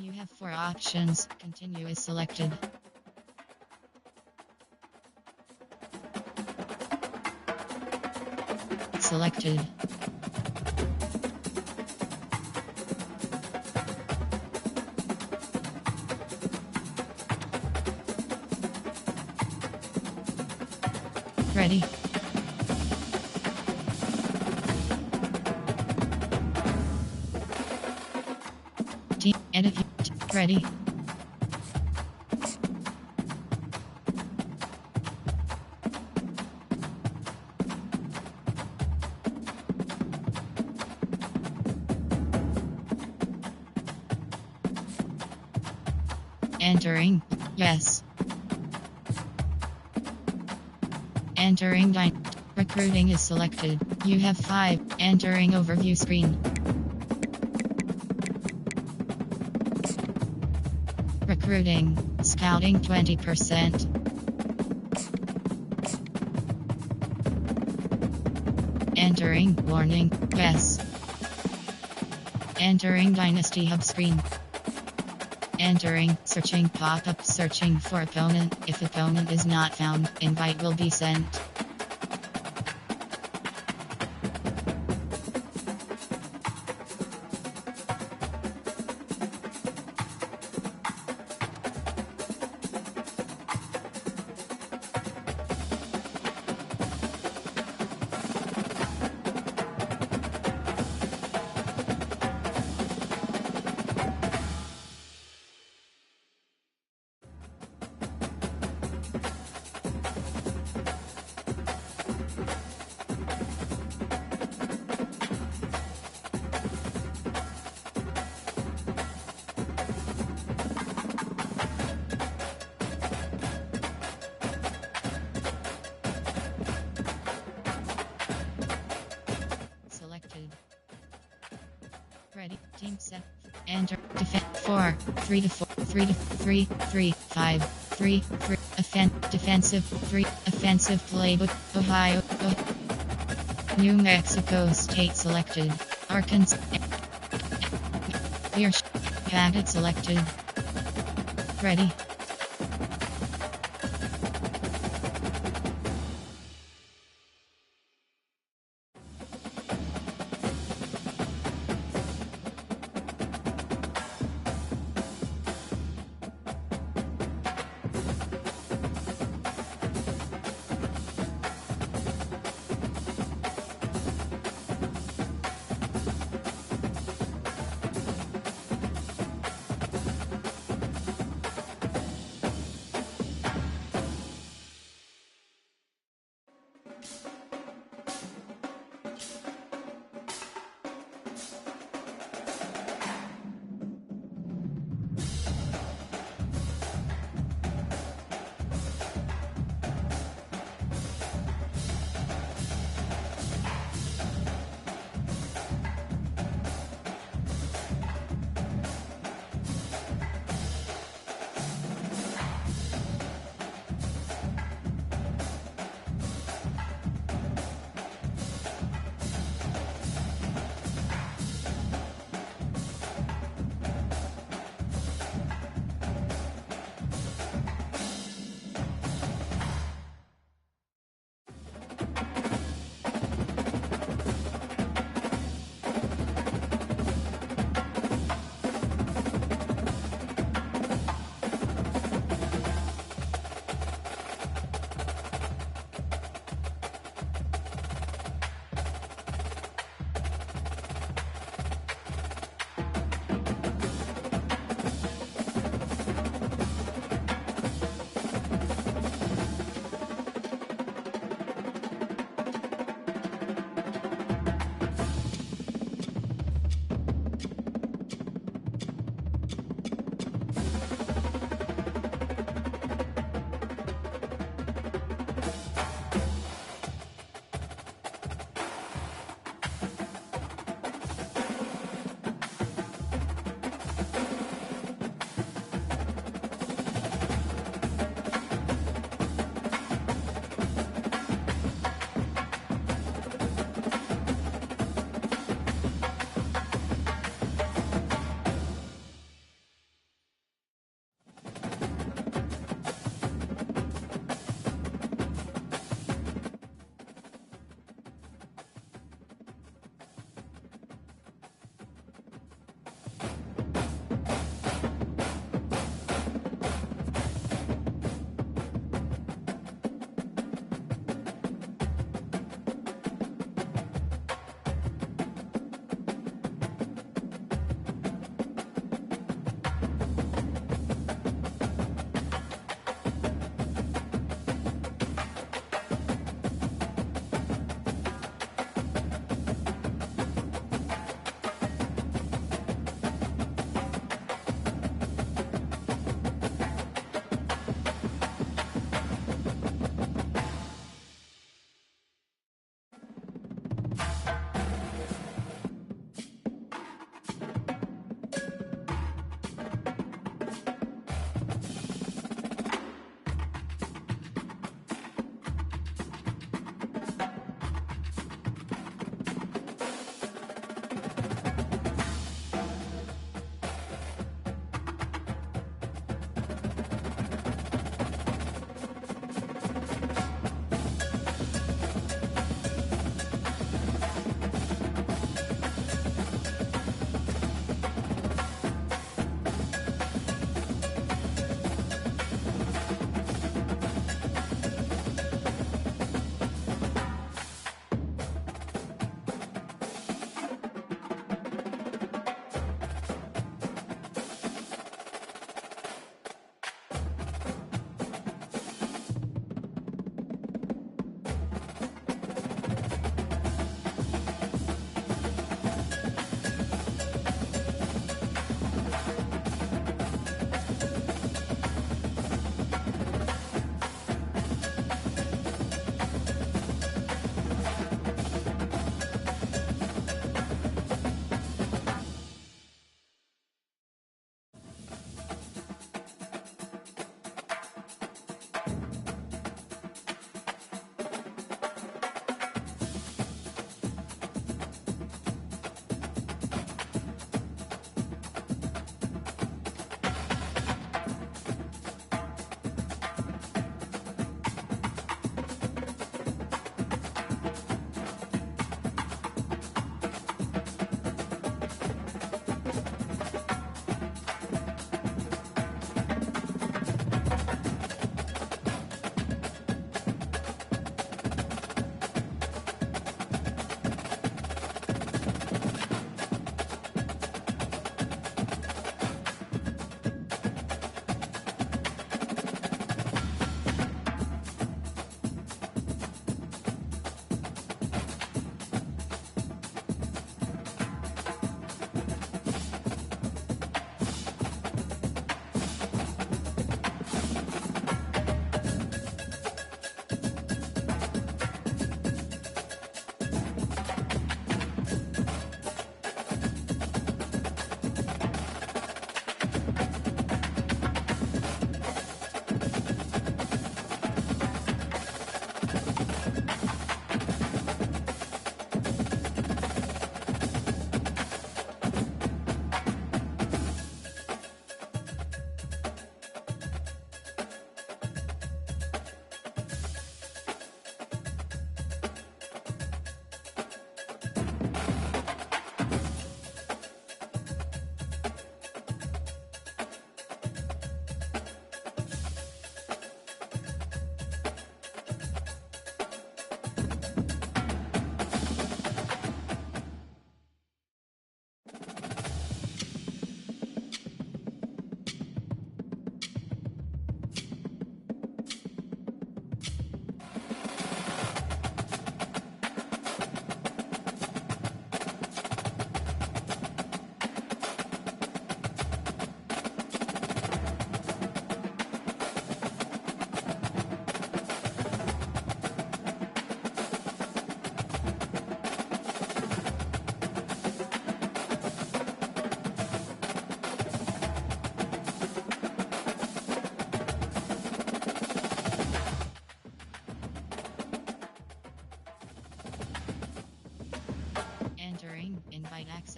You have four options. Continue is selected. Selected. Ready. Edit. Ready. Entering. Yes. Entering. Recruiting is selected. You have 5. Entering overview screen. Recruiting. Scouting 20%. Entering. Warning. Yes. Entering Dynasty Hub screen. Entering. Searching pop-up. Searching for opponent. If opponent is not found, invite will be sent. Selected. Ready. Team set. Enter. Defend. 4. 3 to 4. 3 to 3. 3. 5. 3. 3. Defensive. 3. Offensive playbook. Ohio. New Mexico State selected. Arkansas. Packet selected. Ready.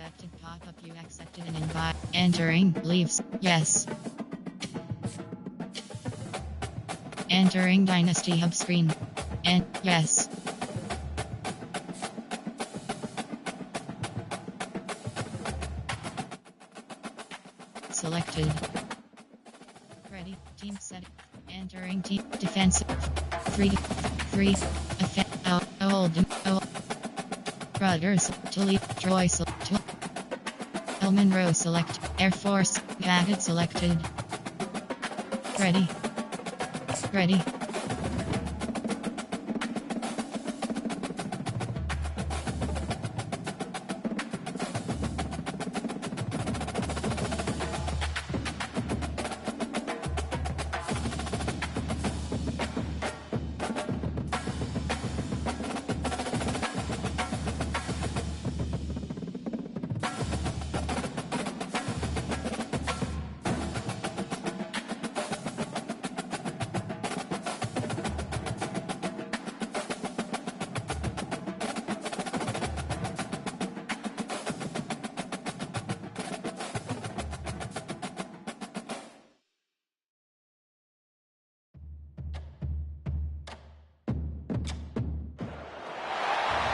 Accepted pop-up. You accepted an invite. Entering leaves. Yes. Entering Dynasty Hub screen. And yes. Selected. Ready. Team setting. Entering team defensive. 3 out. Old. Rudders. Tulip. Troy. Monroe select. Air Force. Gagged selected. Ready. Ready.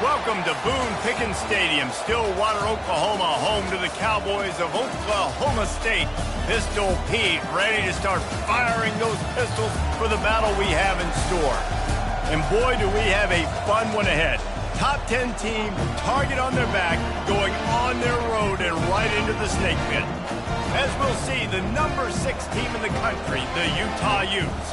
Welcome to Boone Pickens Stadium, Stillwater, Oklahoma, home to the Cowboys of Oklahoma State. Pistol Pete ready to start firing those pistols for the battle we have in store. And boy, do we have a fun one ahead. Top 10 team, target on their back, going on their road and right into the snake pit. As we'll see, the number 6 team in the country, the Utah Utes,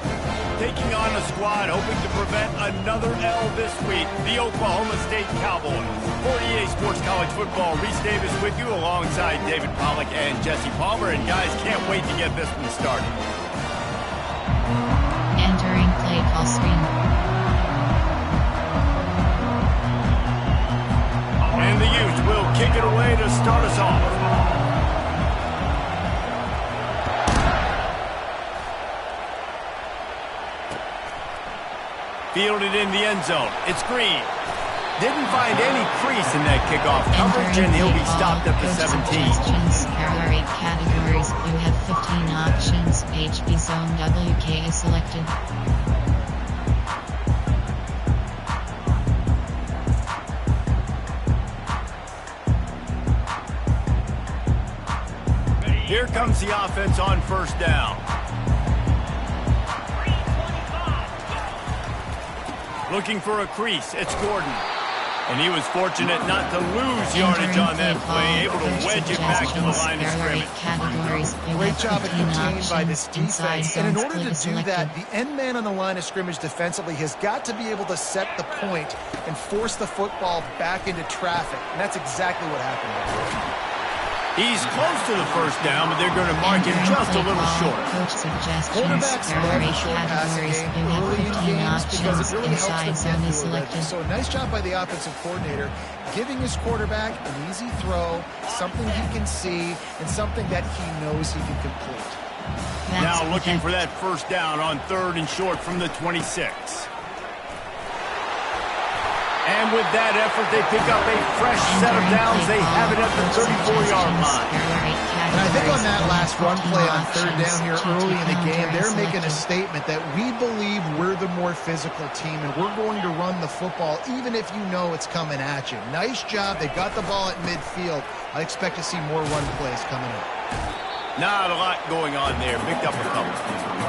taking on a squad hoping to prevent another L this week, the Oklahoma State Cowboys. For EA Sports College Football, Reese Davis with you alongside David Pollack and Jesse Palmer. And guys, can't wait to get this one started. Entering play call screen. And the Utes will kick it away to start us off. Fielded in the end zone. It's Green. Didn't find any crease in that kickoff coverage, and he'll be stopped at the 17. There are 8 categories. You have 15 options. HB Zone WK is selected. Here comes the offense on first down. Looking for a crease, it's Gordon. And he was fortunate not to lose yardage on that play, able to wedge it back to the line of scrimmage. Great job at contained by this defense. And in order to do that, the end man on the line of scrimmage defensively has got to be able to set the point and force the football back into traffic. And that's exactly what happened there. He's close to the first down, but they're going to mark him just a little short. Quarterbacks love the short passing game early in games because it really helps them get through. So a nice job by the offensive coordinator, giving his quarterback an easy throw, something he can see, and something that he knows he can complete. Now looking for that first down on 3rd and short from the 26. And with that effort, they pick up a fresh set of downs. They have it at the 34-yard line. And I think on that last run play on 3rd down here early in the game, they're making a statement that we believe we're the more physical team, and we're going to run the football even if you know it's coming at you. Nice job. They got the ball at midfield. I expect to see more run plays coming up. Not a lot going on there. Picked up a couple.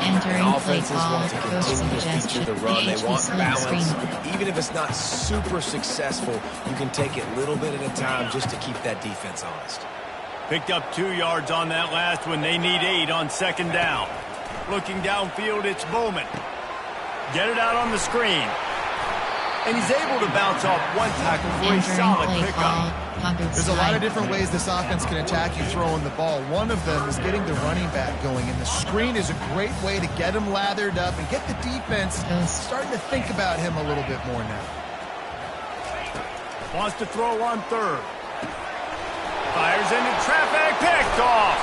Entering offenses want to continue to feature the run. They want balance. Even if it's not super successful, you can take it little bit at a time just to keep that defense honest. Picked up 2 yards on that last one. They need 8 on 2nd down. Looking downfield, it's Bowman. Get it out on the screen. And he's able to bounce off one tackle for a solid pickup. There's a lot of different ways this offense can attack you throwing the ball. One of them is getting the running back going, and the screen is a great way to get him lathered up and get the defense starting to think about him a little bit more now. Wants to throw on 3rd. Fires into traffic, picked off.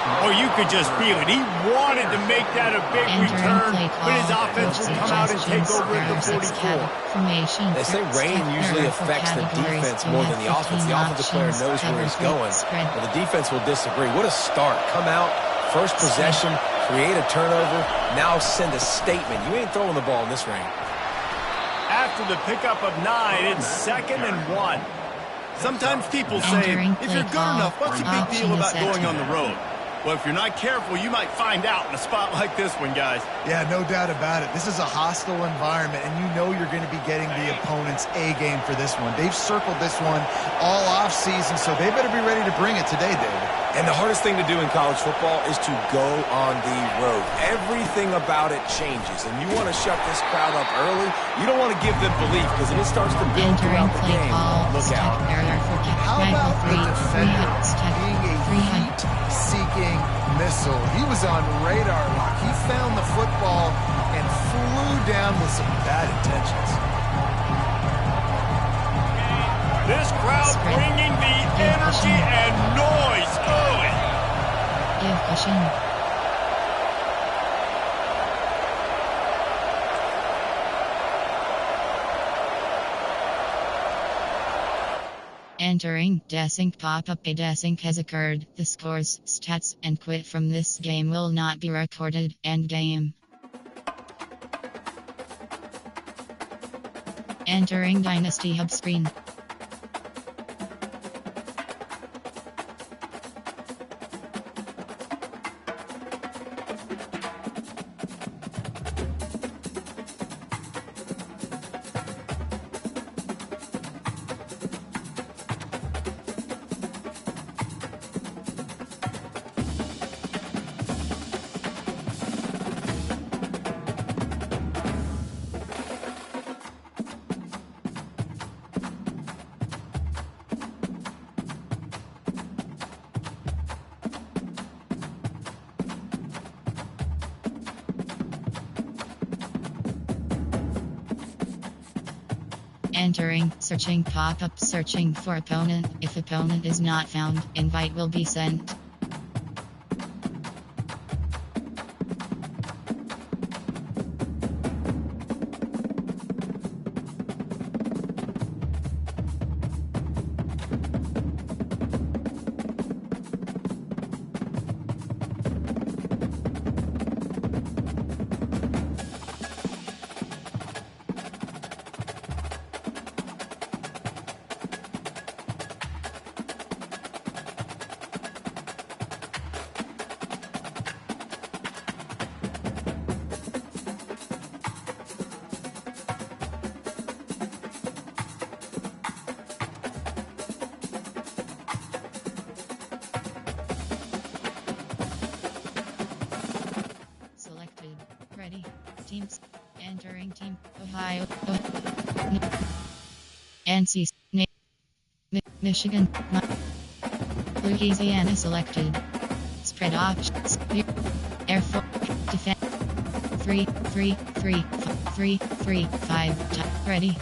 Oh, you could just feel it. He wanted to make that a big return, but his offense would come out and take over at the 44. They say rain usually affects the defense more than the offense. The offensive player knows where he's going, but the defense will disagree. What a start. Come out, first possession, create a turnover, now send a statement. You ain't throwing the ball in this rain. After the pickup of 9, it's 2nd and 1. Sometimes people say, if you're good enough, what's the big deal about going on the road? Well, if you're not careful, you might find out in a spot like this one, guys. Yeah, no doubt about it. This is a hostile environment, and you know you're going to be getting the opponent's A game for this one. They've circled this one all offseason, so they better be ready to bring it today, David. And the hardest thing to do in college football is to go on the road. Everything about it changes, and you want to shut this crowd up early. You don't want to give them belief, because if it starts to build throughout the game, look out. How about the defender being a heat-seeking missile? He was on radar lock. He found the football and flew down with some bad intentions. This crowd bringing the energy and noise. Entering desync pop-up. A desync has occurred. The scores, stats, and quit from this game will not be recorded. End game. Entering Dynasty Hub screen. Entering, searching pop-up, searching for opponent. If opponent is not found, invite will be sent. Ready. Teams. Entering team. Ohio. NC. Michigan. Louisiana selected. Spread options. Air Force. Defense. 3, 3, 3, 3, 3, 5. Ready.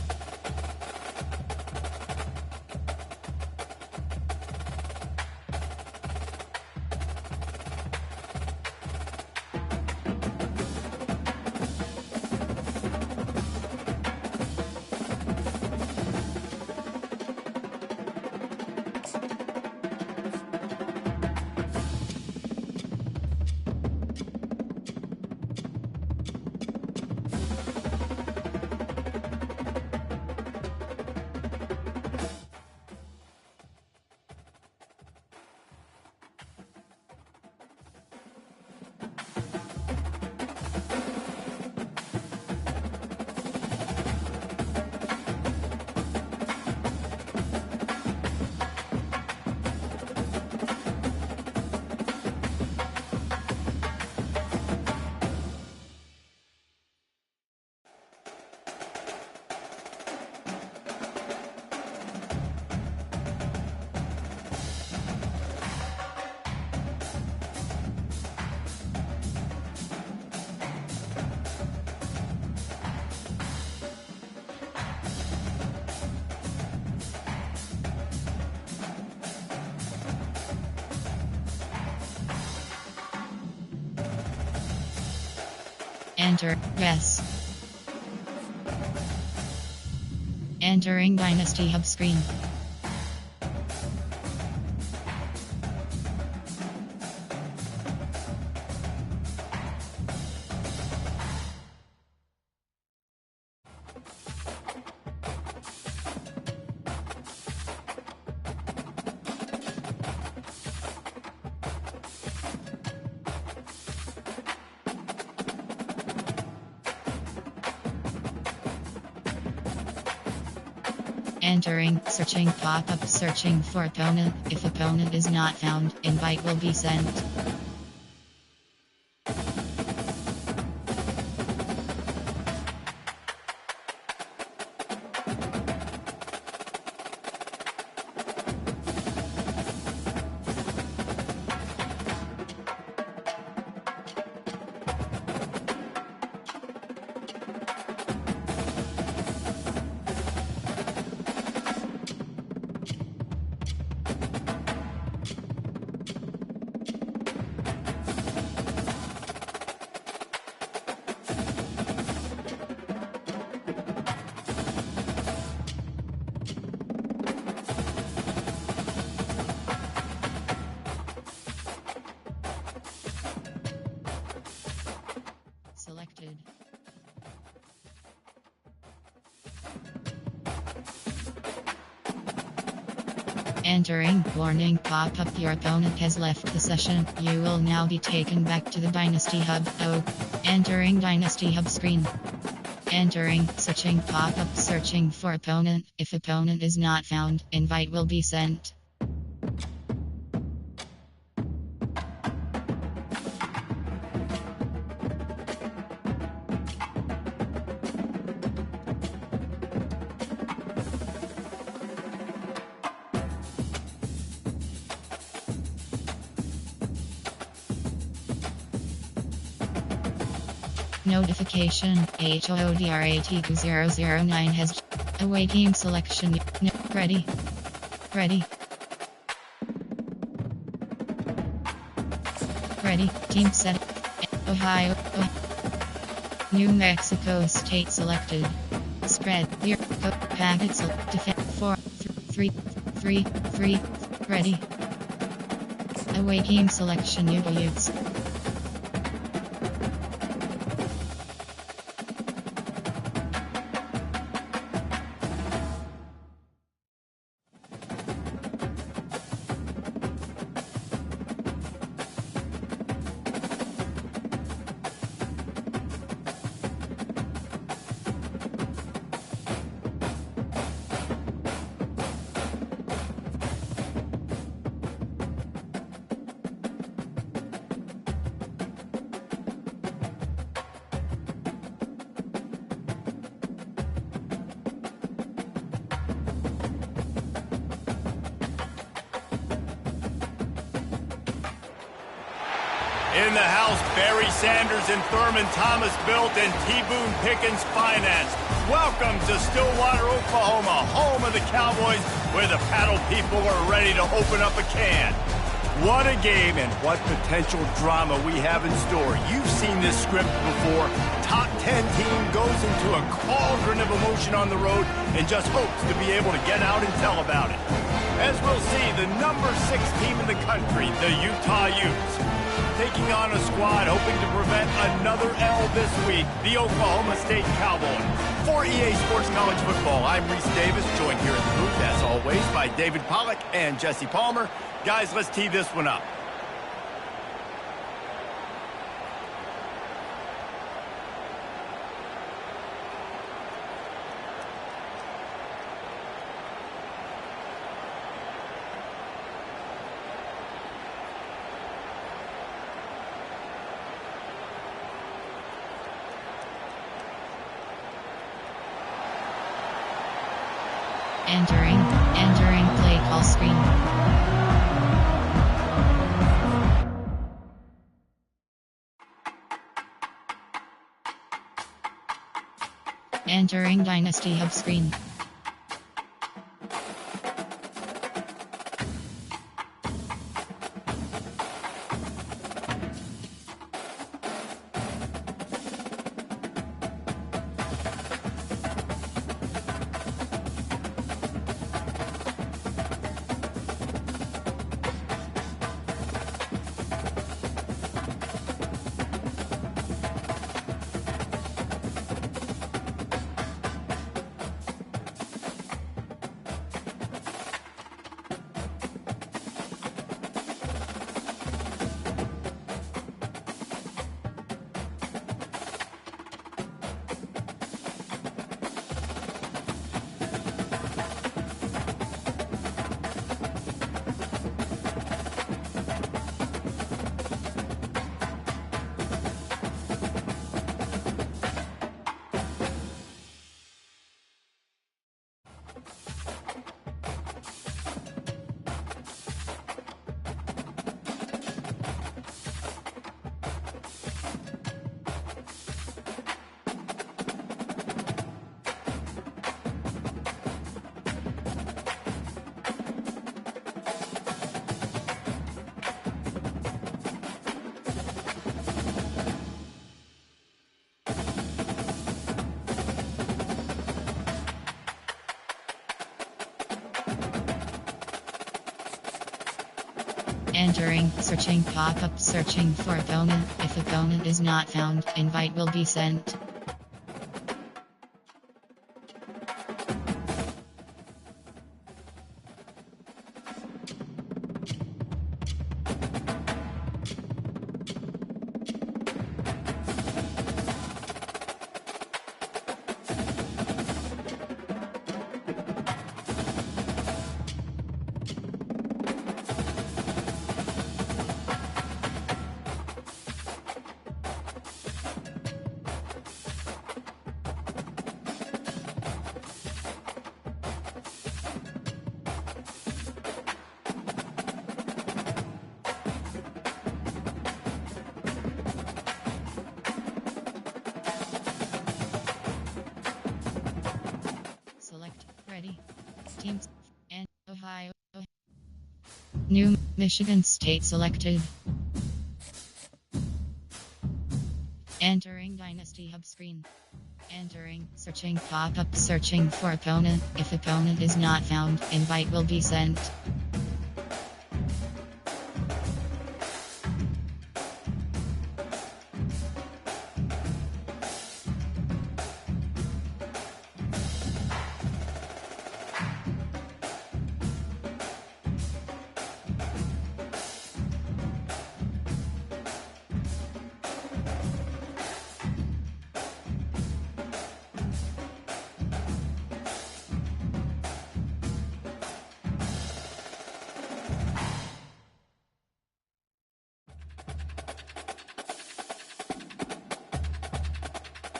Enter. Yes. Entering Dynasty Hub screen. Entering, searching pop-up, searching for opponent. If opponent is not found, invite will be sent. Selected. Entering, warning pop-up, your opponent has left the session. You will now be taken back to the Dynasty Hub. Oh. Entering Dynasty Hub screen. Entering, searching pop-up, searching for opponent. If opponent is not found, invite will be sent. Notification, HODRAT2009 has away game selection. No, ready. Ready. Ready, team set. Ohio. New Mexico State selected. Spread, clear, packets, defend, 4, 3, 3, 3, ready. Away game selection, Utes. In the house, Barry Sanders and Thurman Thomas built and T. Boone Pickens financed. Welcome to Stillwater, Oklahoma, home of the Cowboys, where the paddle people are ready to open up a can. What a game and what potential drama we have in store. You've seen this script before. Top 10 team goes into a cauldron of emotion on the road and just hopes to be able to get out and tell about it. As we'll see, the number 6 team in the country, the Utah Utes, taking on a squad hoping to prevent another L this week, the Oklahoma State Cowboys. For EA Sports College Football, I'm Reese Davis, joined here in the booth, as always, by David Pollack and Jesse Palmer. Guys, let's tee this one up. Entering play call screen. Entering Dynasty Hub screen. Entering, searching pop-up, searching for opponent. If opponent is not found, invite will be sent. Select, ready, teams, and Ohio. New Michigan State selected. Entering Dynasty Hub screen. Entering, searching pop-up, searching for opponent. If opponent is not found, invite will be sent.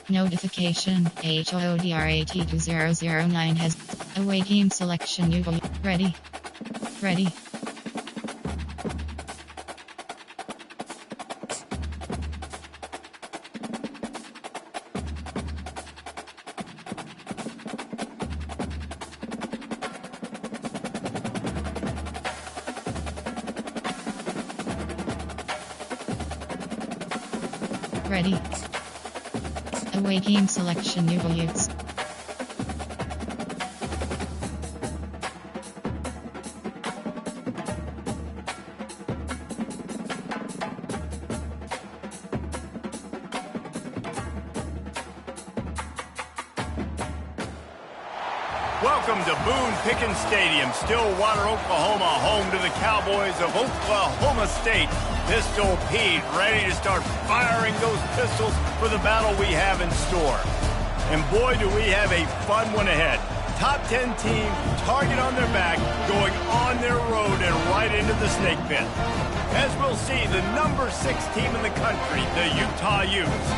Notification, HODRAT2009 has away game selection. You ready? Ready. Ready. Away game selection. New use. Welcome to Boone Pickens Stadium, Stillwater, Oklahoma, home to the Cowboys of Oklahoma State. Pistol Pete ready to start firing those pistols for the battle we have in store. And boy, do we have a fun one ahead. Top 10 team, target on their back, going on their road and right into the snake pit. As we'll see, the number 6 team in the country, the Utah Utes,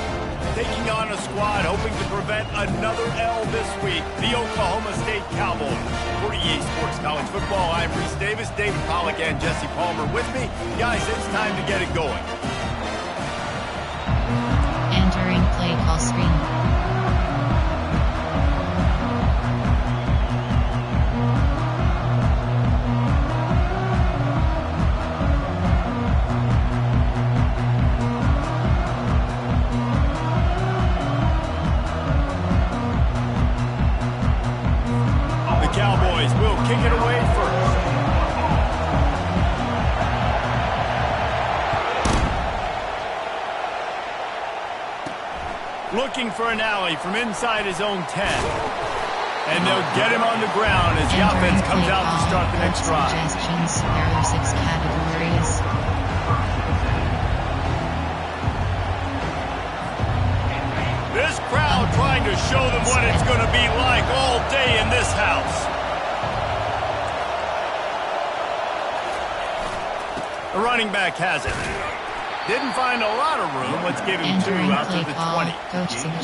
taking on a squad hoping to prevent another L this week, the Oklahoma State Cowboys. For EA Sports College Football, I'm Reese Davis, David Pollack, and Jesse Palmer with me. Guys, it's time to get it going. Entering play call screen. Kick it away first. Looking for an alley from inside his own 10. And they'll get him on the ground as the offense comes out to start the next drive. Suggestions, there are 6 categories. This crowd trying to show them what it's going to be like all day in this house. The running back has it. Didn't find a lot of room. Let's give him 2 out to the 20.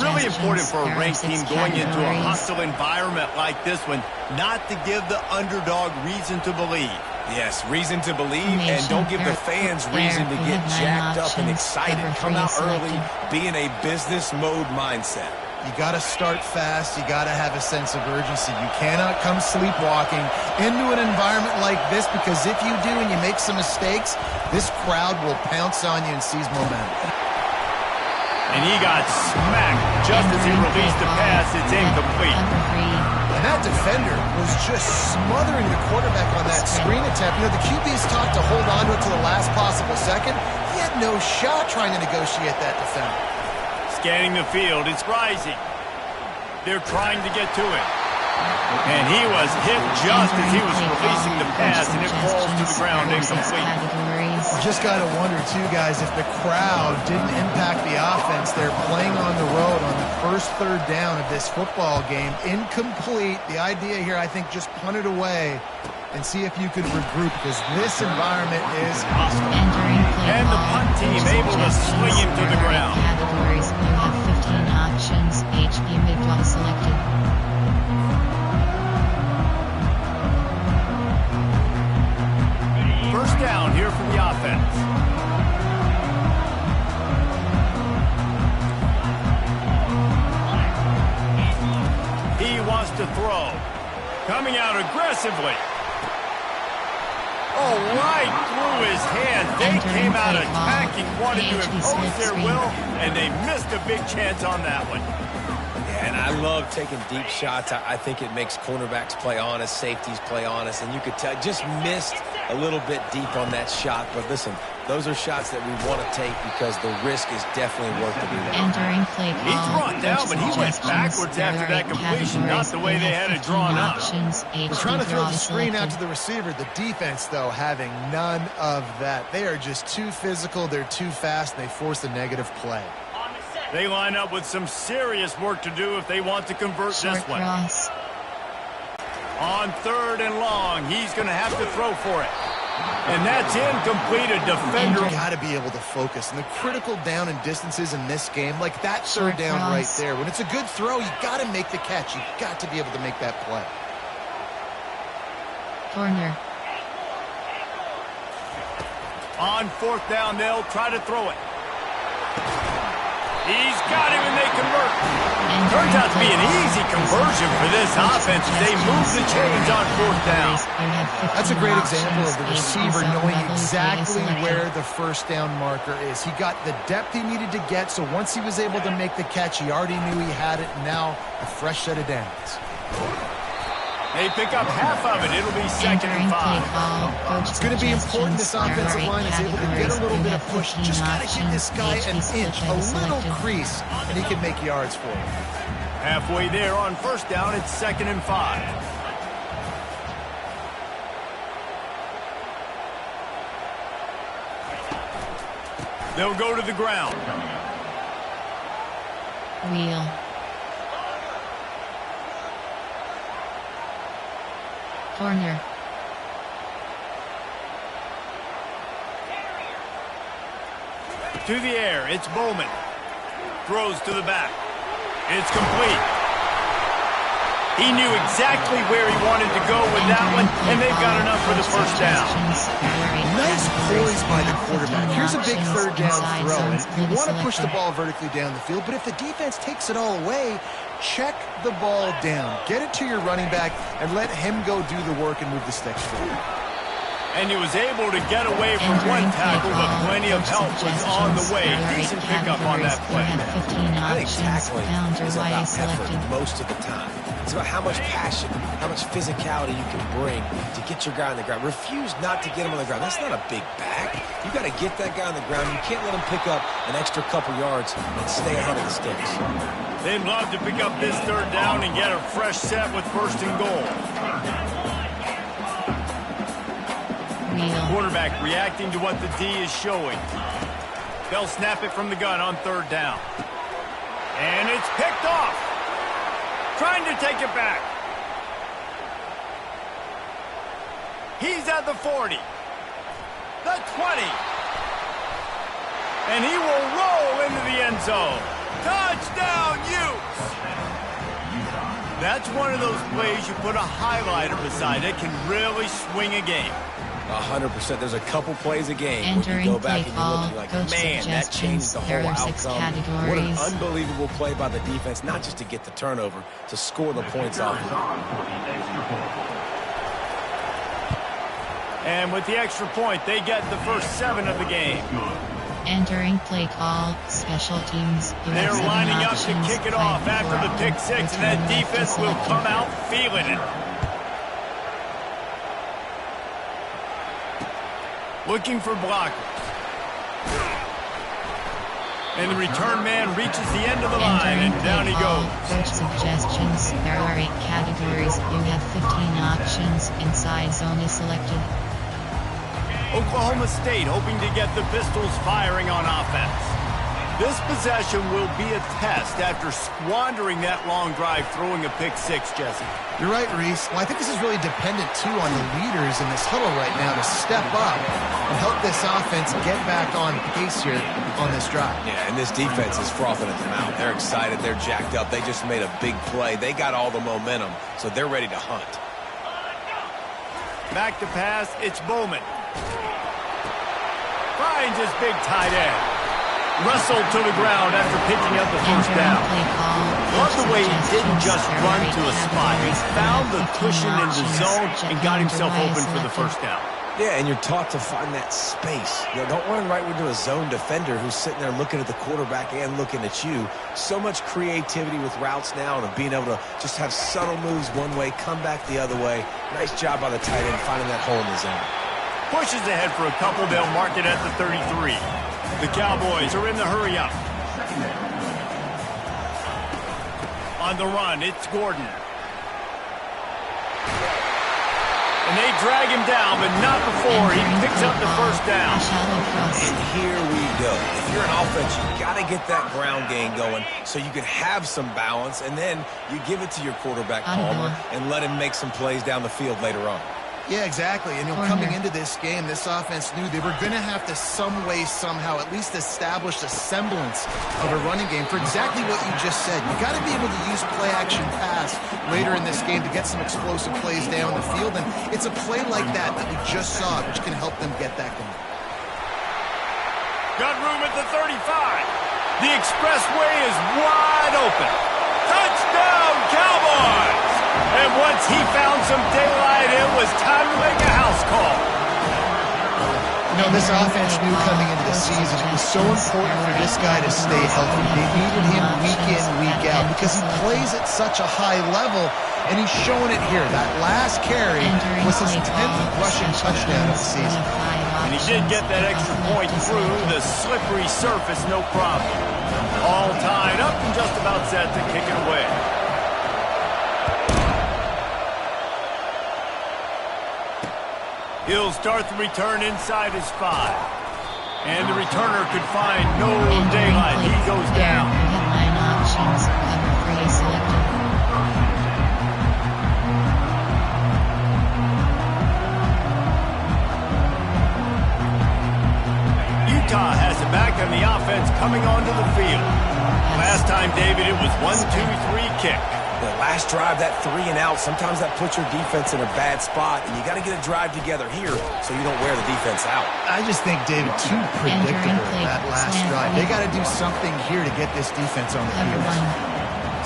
Really important for a ranked team going into a hostile environment like this one, not to give the underdog reason to believe. Yes, reason to believe, and don't give the fans reason to get jacked up and excited. Come out early, be in a business mode mindset. You got to start fast. You got to have a sense of urgency. You cannot come sleepwalking into an environment like this, because if you do and you make some mistakes, this crowd will pounce on you and seize momentum. And he got smacked just as he released the pass. It's incomplete. And that defender was just smothering the quarterback on that screen attempt. You know, the QB's taught to hold on to it to the last possible second. He had no shot trying to negotiate that defender. Scanning the field, it's rising. They're trying to get to it. And he was hit just as he was releasing the pass, and it falls to the ground incomplete. Just got to wonder, too, guys, if the crowd didn't impact the offense. They're playing on the road on the first third down of this football game. Incomplete. The idea here, I think, just punt it away and see if you could regroup, because this environment is hostile. And the punt team able to swing him to the ground. Categories, you have 15 options. HB mid-ball selected. First down here for the offense. He wants to throw. Coming out aggressively. Oh, right through his hands. They came out attacking, wanted to impose their will, and they missed a big chance on that one. And I love taking deep shots. I think it makes cornerbacks play honest, safeties play honest, and you could tell just missed a little bit deep on that shot. But listen, those are shots that we want to take because the risk is definitely worth it. Entering play call. He's brought down, but he went backwards after that completion, not the way they had it drawn up. They're trying to throw the screen out to the receiver. The defense, though, having none of that. They are just too physical. They're too fast, and they force a negative play. They line up with some serious work to do if they want to convert this one. Cross. On third and long, he's going to have to throw for it. And that's incomplete. A defender. You got to be able to focus. And the critical down and distances in this game, like that third down right there. When it's a good throw, you got to make the catch. You got to be able to make that play. Corner. On fourth down, they'll try to throw it. He's got him, and they convert. Turns out to be an easy conversion for this offense as they move the chains on fourth down. That's a great example of the receiver knowing exactly where the first down marker is. He got the depth he needed to get, so once he was able to make the catch, he already knew he had it, and now a fresh set of downs. They pick up half of it. It'll be second and 5. It's going to be important this offensive line is able to get a little bit of push. Just got to give this guy an inch, a little crease, and he can make yards for you. Halfway there on first down, it's second and 5. They'll go to the ground. Wheel. Corner. To the air, it's Bowman. Throws to the back. It's complete. He knew exactly where he wanted to go with that one, and they've got enough for the first down. Nice poise by the quarterback. Here's a big third down throw. And you want to push the ball vertically down the field, but if the defense takes it all away, check the ball down. Get it to your running back and let him go do the work and move the sticks forward. And he was able to get away from one tackle, but plenty of help was on the way. Decent pickup on that play. I think tackling is about effort most of the time. It's about how much passion, how much physicality you can bring to get your guy on the ground. Refuse not to get him on the ground. That's not a big back. You got to get that guy on the ground. You can't let him pick up an extra couple yards and stay ahead of the sticks. They'd love to pick up this third down and get a fresh set with first and goal. Quarterback reacting to what the D is showing. They'll snap it from the gun on third down. And it's picked off. Trying to take it back. He's at the 40. The 20. And he will roll into the end zone. Touchdown, Utes! That's one of those plays you put a highlighter beside it, can really swing a game. 100%. There's a couple plays a game when you go back and you look and you're like, man, that changed the whole outcome. What an unbelievable play by the defense, not just to get the turnover, to score the points off of it. And with the extra point, they get the first 7 of the game. Entering play call, special teams. They're lining up to kick it off after the pick six, and that defense will come out feeling it. Looking for blockers. And the return man reaches the end of the line, and down he goes. Coach suggestions. There are 8 categories. You have 15 options. Inside zone is selected. Oklahoma State hoping to get the Pistols firing on offense. This possession will be a test after squandering that long drive throwing a pick six, Jesse. You're right, Reese. Well, I think this is really dependent, too, on the leaders in this huddle right now to step up and help this offense get back on pace here on this drive. Yeah, and this defense is frothing at the mouth. They're excited. They're jacked up. They just made a big play. They got all the momentum, so they're ready to hunt. Back to pass. It's Bowman. Finds his big tight end. Wrestled to the ground after picking up the first down. Love the way he didn't just run to a spot. He found the cushion in the zone and got himself open for the first down. Yeah, and you're taught to find that space. You know, don't run right into a zone defender who's sitting there looking at the quarterback and looking at you. So much creativity with routes now and of being able to just have subtle moves one way, come back the other way. Nice job by the tight end finding that hole in the zone. Pushes ahead for a couple. They'll mark it at the 33. The Cowboys are in the hurry-up. On the run, it's Gordon. And they drag him down, but not before he picks up the first down. And here we go. If you're an offense, you got to get that ground game going so you can have some balance, and then you give it to your quarterback, Palmer, and let him make some plays down the field later on. Yeah, exactly. And coming into this game, this offense knew they were going to have to some way, somehow, at least establish a semblance of a running game for exactly what you just said. You got to be able to use play-action pass later in this game to get some explosive plays down the field. And it's a play like that we just saw, which can help them get that going. Got room at the 35. The expressway is wide open. Touchdown, Cowboys! And once he found some daylight, it was time to make a house call. You know, this offense knew coming into the season it was so important for this guy to stay healthy. They needed him week in, week out because he plays at such a high level, and he's showing it here. That last carry was his 10th rushing touchdown of the season. And he did get that extra point through the slippery surface, no problem. All tied up and just about set to kick it away. He'll start the return inside his 5. And the returner could find no daylight. He goes down. You have 9 options. Cover 3 selected. Utah has it back on the offense coming onto the field. Last time, David, it was 1-2-3 kick. The last drive, that 3 and out, sometimes that puts your defense in a bad spot, and you got to get a drive together here so you don't wear the defense out. I just think, David, too predictable that last drive. They got to do something here to get this defense on the field.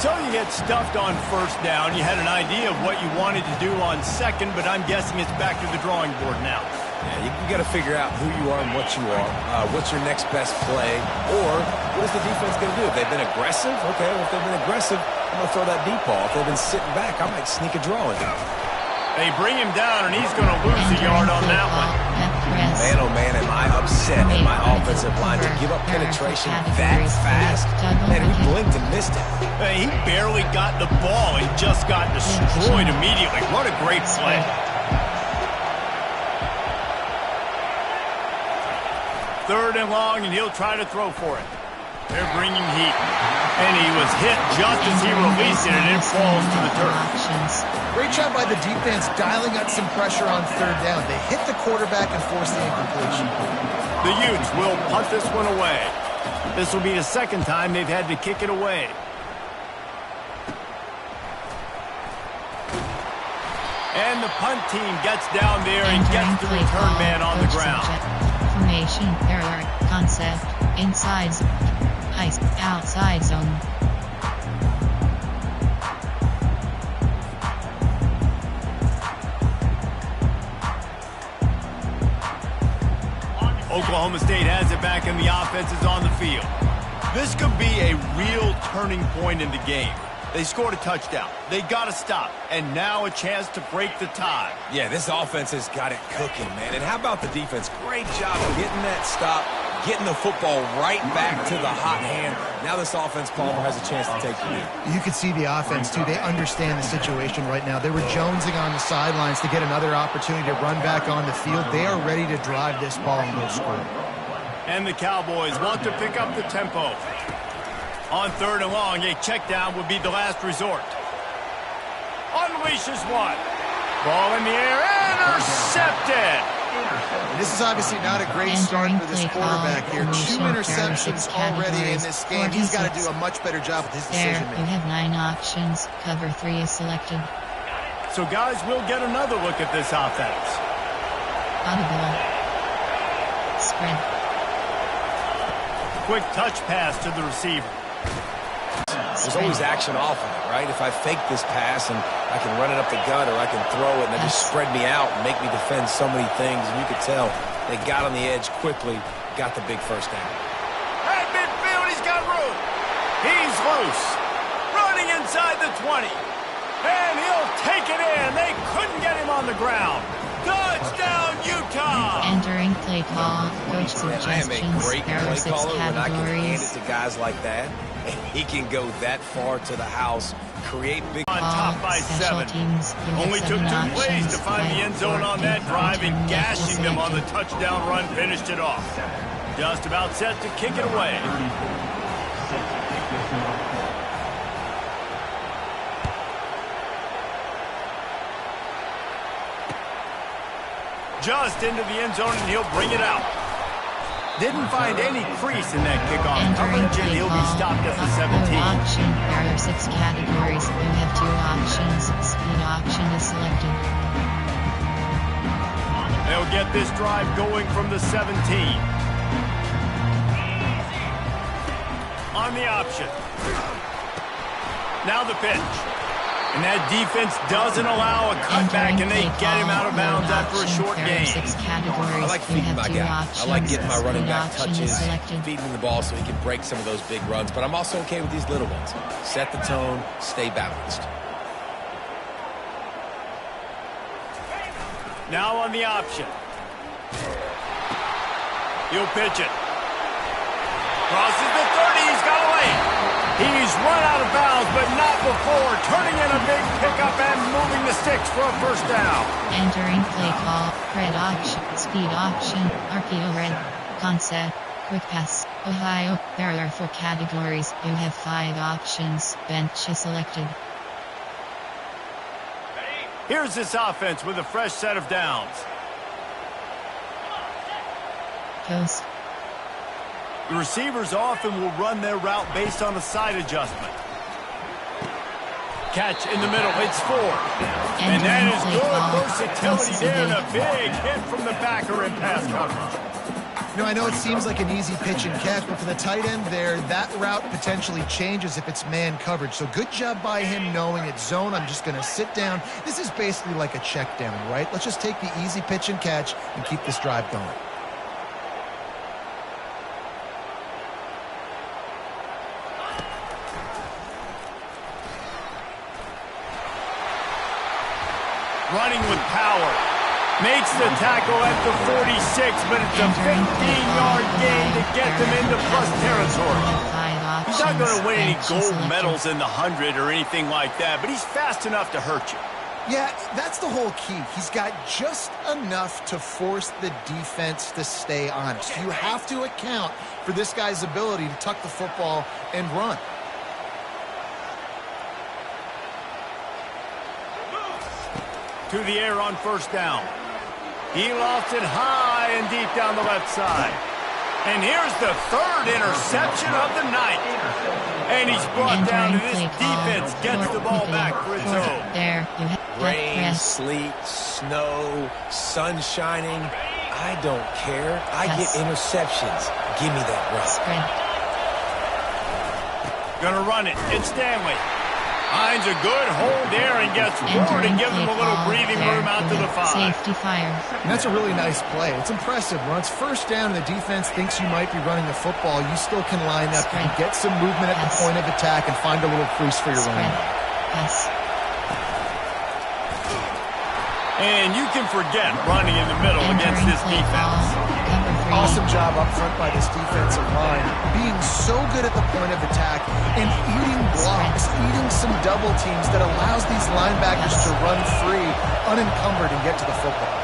So you get stuffed on first down. You had an idea of what you wanted to do on second, but I'm guessing it's back to the drawing board now. Yeah, you got to figure out who you are and what you are. What's your next best play? Or what is the defense going to do? If they've been aggressive, okay, well, if they've been aggressive, I'm going to throw that deep ball. If they've been sitting back, I might sneak a draw in. They bring him down, and he's going to lose a yard on that one. Man, oh man, am I upset at my offensive line to give up penetration that fast? Man, he blinked and missed it. He barely got the ball and just got destroyed immediately. What a great play. Third and long, and he'll try to throw for it. They're bringing heat. And he was hit just as he released it, and it falls to the turf. Great job by the defense dialing up some pressure on third down. They hit the quarterback and forced the incompletion. The Utes will punt this one away. This will be the second time they've had to kick it away. And the punt team gets down there and gets the return man on the ground. Formation, error, concept, inside zone, outside zone. Oklahoma State has it back and the offense is on the field. This could be a real turning point in the game. They scored a touchdown. They got to stop. And now a chance to break the tie. Yeah, this offense has got it cooking, man. And how about the defense? Great job of getting that stop, getting the football right back to the hot hand. Now this offense, Palmer, has a chance to take the lead. You can see the offense, too. They understand the situation right now. They were jonesing on the sidelines to get another opportunity to run back on the field. They are ready to drive this ball and go score. And the Cowboys want to pick up the tempo. On 3rd and long, a check down would be the last resort. Unleashes one. Ball in the air, intercepted. This is obviously not a great start for this quarterback here. 2 interceptions already in this game. He's got to do a much better job with his decision making. You have 9 options. Cover 3 is selected. So, guys, we'll get another look at this offense. Audible. Spread. Quick touch pass to the receiver. There's always action off of it, right? If I fake this pass and I can run it up the gut or I can throw it and they just spread me out and make me defend so many things. And you could tell they got on the edge quickly, got the big first down. At midfield, he's got room. He's loose. Running inside the 20. And he'll take it in. They couldn't get him on the ground. Touchdown, Utah! Entering play call. Coach I am a suggestions. great There are play 6 caller when I can hand it categories. to guys like that. And he can go that far to the house, create big... On top by 7. Teams, Only took 2 plays to find the end zone on that drive, and gashing them on the touchdown run finished it off. Just about set to kick it away. Just into the end zone, and he'll bring it out. Didn't find any crease in that kickoff coverage, and he'll be stopped at the 17. Option. There are 6 categories. You have 2 options. Speed option is selected. They'll get this drive going from the 17. On the option. Now the pitch. And that defense doesn't allow a cutback, and they get him out of bounds after a short gain. I like feeding my guy. I like getting my running back touches, feeding him the ball so he can break some of those big runs. But I'm also okay with these little ones. Set the tone, stay balanced. Now on the option. He'll pitch it. Crosses the 30. He's got away. He's run out of bounds, but not before turning in a big pickup and moving the sticks for a first down. Entering play call. Red option. Speed option. RPO red. Concept. Quick pass. Ohio. There are 4 categories. You have 5 options. Bench is selected. Here's this offense with a fresh set of downs. Coast. The receivers often will run their route based on a side adjustment. Catch in the middle, it's 4. And that is good versatility there, and a big hit from the backer in pass coverage. You know, I know it seems like an easy pitch and catch, but for the tight end there, that route potentially changes if it's man coverage. So good job by him knowing it's zone. I'm just going to sit down. This is basically like a check down, right? Let's just take the easy pitch and catch and keep this drive going. Running with power. Makes the tackle at the 46, but it's a 15-yard gain to get them into plus territory. He's not going to win any gold medals in the 100 or anything like that, but he's fast enough to hurt you. Yeah, that's the whole key. He's got just enough to force the defense to stay honest. You have to account for this guy's ability to tuck the football and run. To the air on first down. He lofts it high and deep down the left side. And here's the 3rd interception of the night. And he's brought down, and this defense gets the ball back for its own. There, you have rain, sleet, snow, sun shining. I don't care. I get interceptions. Give me that run. Spread. Gonna run it. It's Stanley. Finds a good hold there and gets forward and gives him a little breathing room out to the 5. Safety fire. And that's a really nice play. It's impressive. When it's first down and the defense thinks you might be running the football, you still can line up and get some movement at the point of attack and find a little crease for your running back. Yes. And you can forget running in the middle against this defense. Awesome job up front by this defensive line, being so good at the point of attack and eating blocks, eating some double teams that allows these linebackers to run free, unencumbered, and get to the football.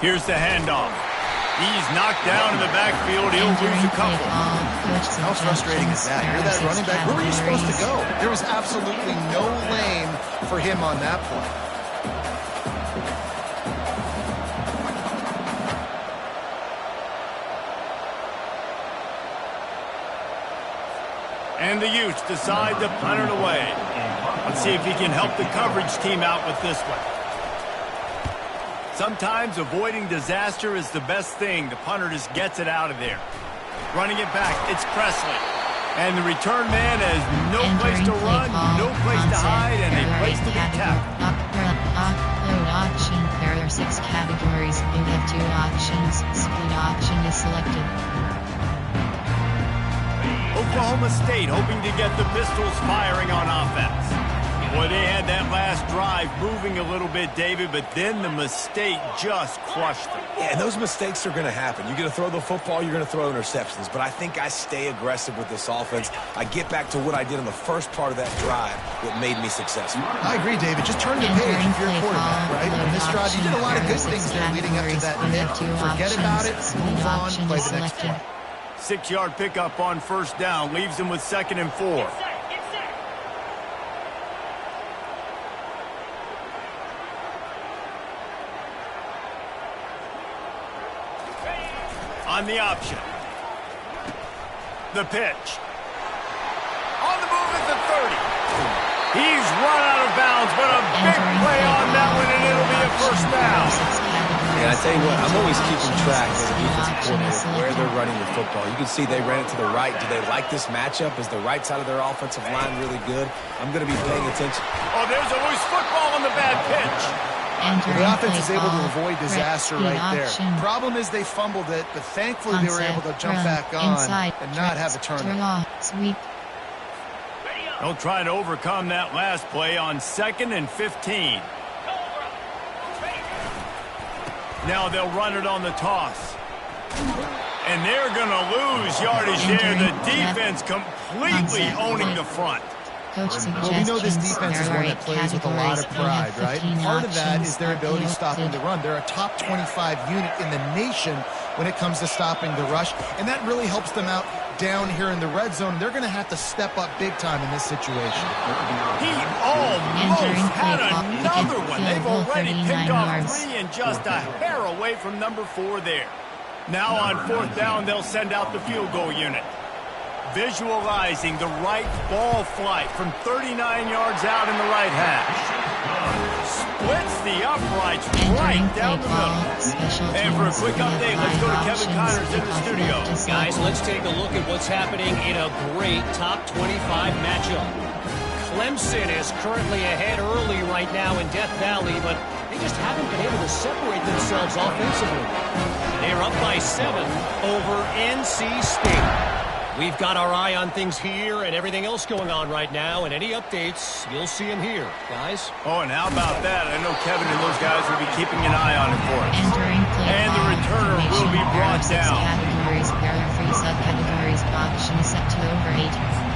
Here's the handoff. He's knocked down in the backfield. He'll lose a couple. How frustrating is that? You're that running back. Where were you supposed to go? There was absolutely no lane for him on that play. And the Utes decide to punt it away. Let's see if he can help the coverage team out with this one. Sometimes avoiding disaster is the best thing. The punter just gets it out of there. Running it back, it's Presley. And the return man has no place to run, no place to hide, and a place to be tackled. Load option. There are 6 categories. You have 2 options. Split option is selected. Oklahoma State hoping to get the Pistols firing on offense. Well, they had that last drive moving a little bit, David, but then the mistake just crushed them. Yeah, and those mistakes are going to happen. You're going to throw the football, you're going to throw interceptions. But I think I stay aggressive with this offense. I get back to what I did in the first part of that drive that made me successful. I agree, David. Just turn the page if you're a quarterback, right? On this drive, you did a lot of good things there leading up to that hit. Forget about it, move on, play the next play. 6-yard pickup on first down leaves them with 2nd and 4. On the option. The pitch. On the move at the 30. He's run out of bounds, but a big play on that one, and it'll be a first down. And I tell you what, I'm always keeping track as a defensive coordinator of where they're running the football. You can see they ran it to the right. Do they like this matchup? Is the right side of their offensive line really good? I'm going to be paying attention. Oh, there's a loose football on the bad pitch. The offense is able to avoid disaster right there. Problem is they fumbled it, but thankfully they were able to jump back on and not have a turnover. Sweep. They'll try to overcome that last play on 2nd and 15. Now they'll run it on the toss. And they're going to lose yardage there. The defense completely owning the front. Well, we know this defense is one that plays with a lot of pride, right? Part of that is their ability stopping the run. They're a top 25 unit in the nation when it comes to stopping the rush, and that really helps them out down here in the red zone. They're going to have to step up big time in this situation. He almost had another one. They've already picked off 3 and just a hair away from number 4 there. Now on 4th down, they'll send out the field goal unit. Visualizing the right ball flight from 39 yards out in the right hash. Splits the uprights right down the middle. And for a quick update, let's go to Kevin Connors in the studio. Guys, let's take a look at what's happening in a great top 25 matchup. Clemson is currently ahead early right now in Death Valley, but they just haven't been able to separate themselves offensively. They're up by 7 over NC State. We've got our eye on things here and everything else going on right now, and any updates, you'll see them here, guys. Oh, and how about that? I know Kevin and those guys will be keeping an eye on it for us. And the returner will be brought down. Categories, there are 3 subcategories. Option is set to over 8.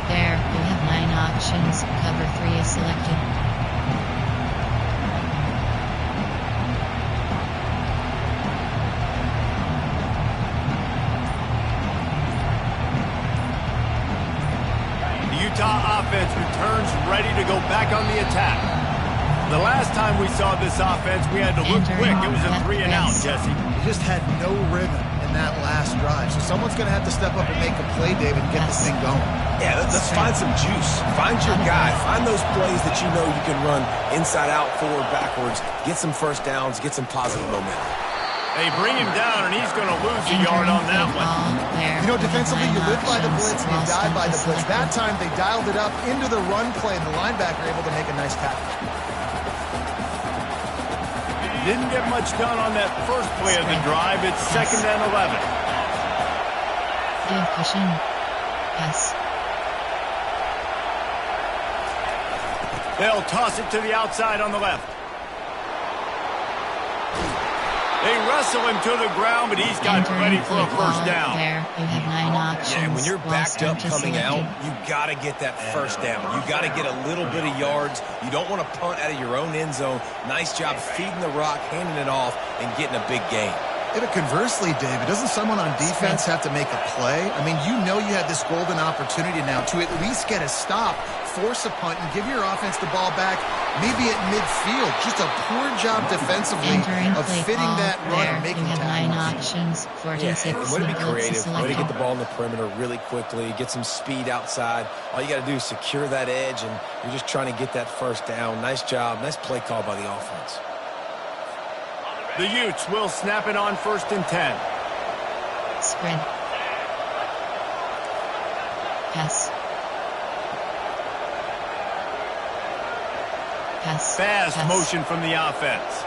There, you have 9 options. Cover 3 is selected. Utah offense returns ready to go back on the attack. The last time we saw this offense, we had to look quick. It was a 3 and out, Jesse. They just had no rhythm in that last drive. So someone's going to have to step up and make a play, David, and get this thing going. Yeah, let's find some juice. Find your guy. Find those plays that you know you can run inside out, forward, backwards. Get some first downs. Get some positive momentum. They bring him down, and he's going to lose a yard on that one. You know, defensively, you live by the blitz and you die by the blitz. That time, they dialed it up into the run play, and the linebacker able to make a nice tackle. Didn't get much done on that first play of the drive. It's 2nd and 11. Give cushion. Pass. They'll toss it to the outside on the left. They wrestle him to the ground, but he's got ready for a first down. There, you have 9 options. Yeah, when you're backed up coming out, you got to get that first down. You got to get a little bit of yards. You don't want to punt out of your own end zone. Nice job feeding the rock, handing it off, and getting a big gain. Yeah, but conversely, David, doesn't someone on defense have to make a play? I mean, you know you had this golden opportunity now to at least get a stop, force a punt, and give your offense the ball back, maybe at midfield. Just a poor job defensively of fitting that run and making tackles. 9 options, 46. Yeah, and way to be creative, way to get the ball in the perimeter really quickly, get some speed outside. All you got to do is secure that edge, and you're just trying to get that first down. Nice job. Nice play call by the offense. The Utes will snap it on 1st and 10. Spread. Pass. Pass. Fast motion from the offense.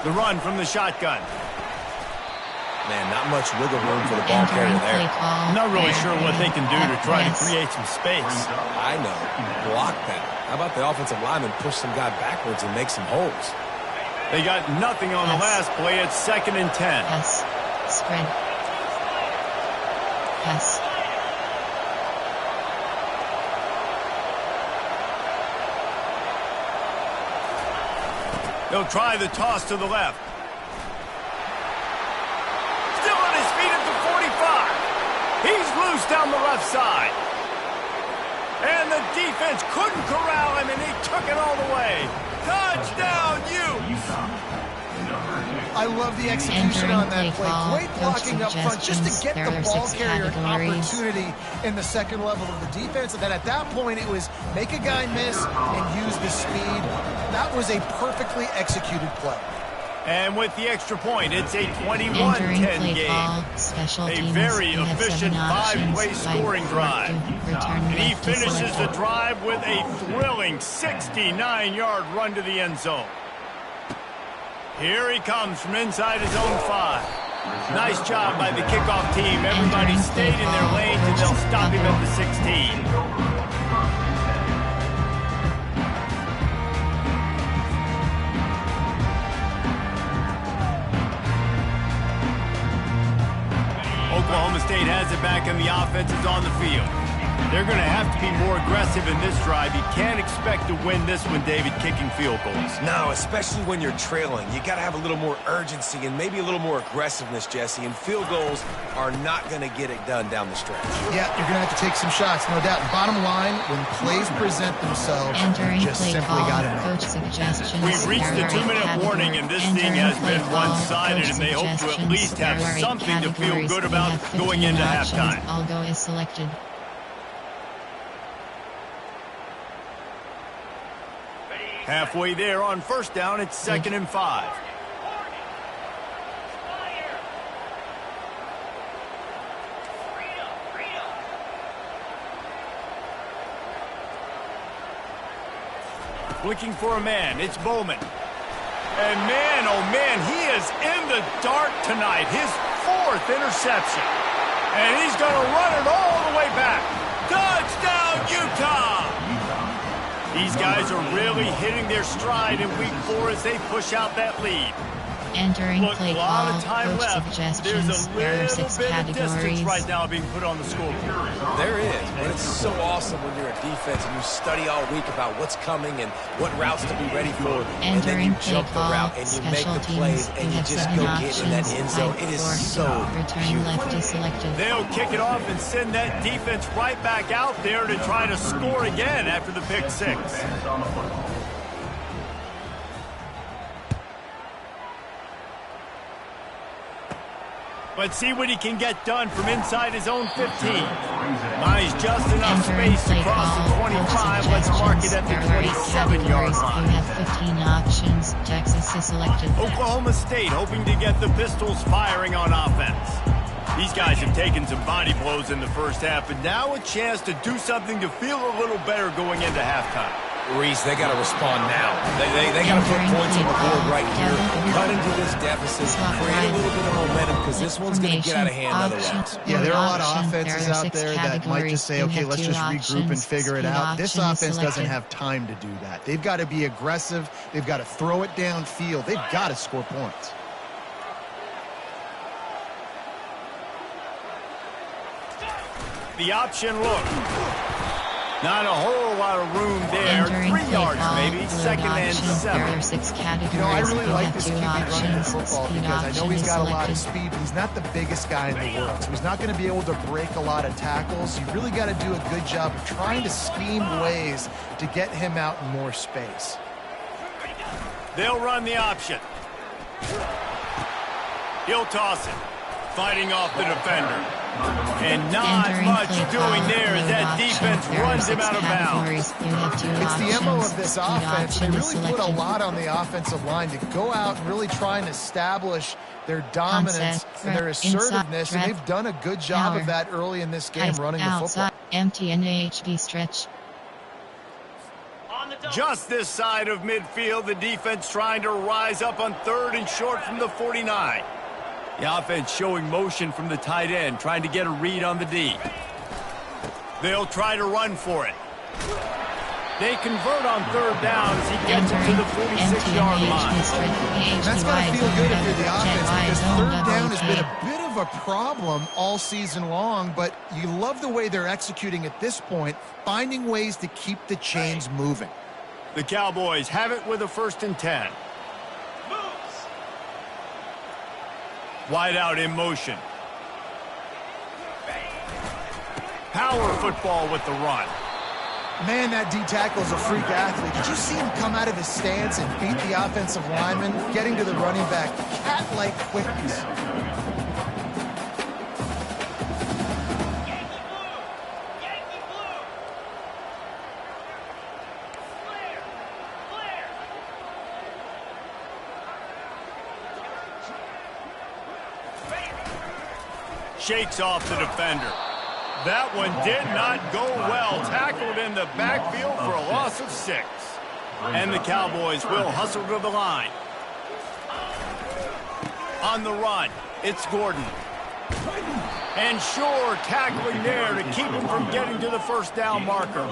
The run from the shotgun. Man, not much wiggle room for the ball carrier there. I'm not really sure what they can do to try to create some space. I know. Block that. How about the offensive lineman push some guy backwards and make some holes? They got nothing on the last play. It's 2nd and 10. Pass. Spread. Pass. They'll try the toss to the left. Still on his feet at the 45. He's loose down the left side. And the defense couldn't corral him, and he took it all the way. Touchdown, Utes! I love the execution on that play. Great blocking up front just to get the ball carrier an opportunity in the second level of the defense. And then at that point, it was make a guy miss and use the speed. That was a perfectly executed play. And with the extra point, it's a 21-10 game. A very efficient 5-play scoring drive. And he finishes the drive with a thrilling 69-yard run to the end zone. Here he comes from inside his own 5. Nice job by the kickoff team. Everybody stayed in their lanes, and they'll stop him at the 16. Oklahoma State has it back, and the offense is on the field. They're going to have to be more aggressive in this drive. You can't expect to win this one, David, kicking field goals. No, especially when you're trailing. You got to have a little more urgency and maybe a little more aggressiveness, Jesse. And field goals are not going to get it done down the stretch. Yeah, you're going to have to take some shots, no doubt. Bottom line, when plays present themselves, you just simply got to make it. We've reached the 2-minute warning, and this thing has been one-sided, and they hope to at least have something to feel good about going into halftime. Algo is selected. Halfway there on first down, it's 2nd and 5. Looking for a man, it's Bowman. And man, oh man, he is in the dark tonight. His 4th interception. And he's going to run it all the way back. Touchdown, Utah! These guys are really hitting their stride in week 4 as they push out that lead. Entering play call, coach There's suggestions. a There are little 6 bit of categories. distance right now being put on the scoreboard. There is, but it's so awesome when you're a defense and you study all week about what's coming and what routes to be ready for, and then you jump the route and you make the plays and you just go get in that end zone. It is so Return left is selected. They'll kick it off and send that defense right back out there to try to score again after the pick 6. Let's see what he can get done from inside his own 15. Buys just enough space to cross the 25. Let's mark it at the 27-yard line. You have 15 options. Texas is selected. Oklahoma State hoping to get the Pistols firing on offense. These guys have taken some body blows in the first half, but now a chance to do something to feel a little better going into halftime. Reese, they got to respond now. They got to put points on the board right here. Cut into this deficit, create a little bit of momentum because this one's going to get out of hand otherwise. Yeah, there are a lot of offenses out there that might just say, okay, let's just regroup and figure it out. This offense doesn't have time to do that. They've got to be aggressive. They've got to throw it downfield. They've got to score points. The option look. Not a whole lot of room there. 3 yards maybe. Second and 7. I really like this QB running the football because I know he's got a lot of speed, but he's not the biggest guy in the world. So he's not going to be able to break a lot of tackles. You really got to do a good job of trying to scheme ways to get him out in more space. They'll run the option. He'll toss it. Fighting off the defender. And not much doing there as that defense runs him out of bounds. It's the MO of this offense. They really put a lot on the offensive line to go out and really try and establish their dominance and their assertiveness, and they've done a good job of that early in this game running the football. Empty and HB stretch. Just this side of midfield, the defense trying to rise up on 3rd and short from the 49. The offense showing motion from the tight end, trying to get a read on the D. They'll try to run for it. They convert on 3rd down as he gets it to the 46-yard line. That's got to feel good if you're the offense because 3rd down has been a bit of a problem all season long, but you love the way they're executing at this point, finding ways to keep the chains moving. The Cowboys have it with a 1st and 10. Wide out in motion. Power football with the run. Man, that D-tackle's a freak athlete. Did you see him come out of his stance and beat the offensive lineman, getting to the running back? Cat-like quickness. Shakes off the defender. That one did not go well. Tackled in the backfield for a loss of 6. And the Cowboys will hustle to the line. On the run, it's Gordon. And sure, tackling there to keep him from getting to the 1st down marker.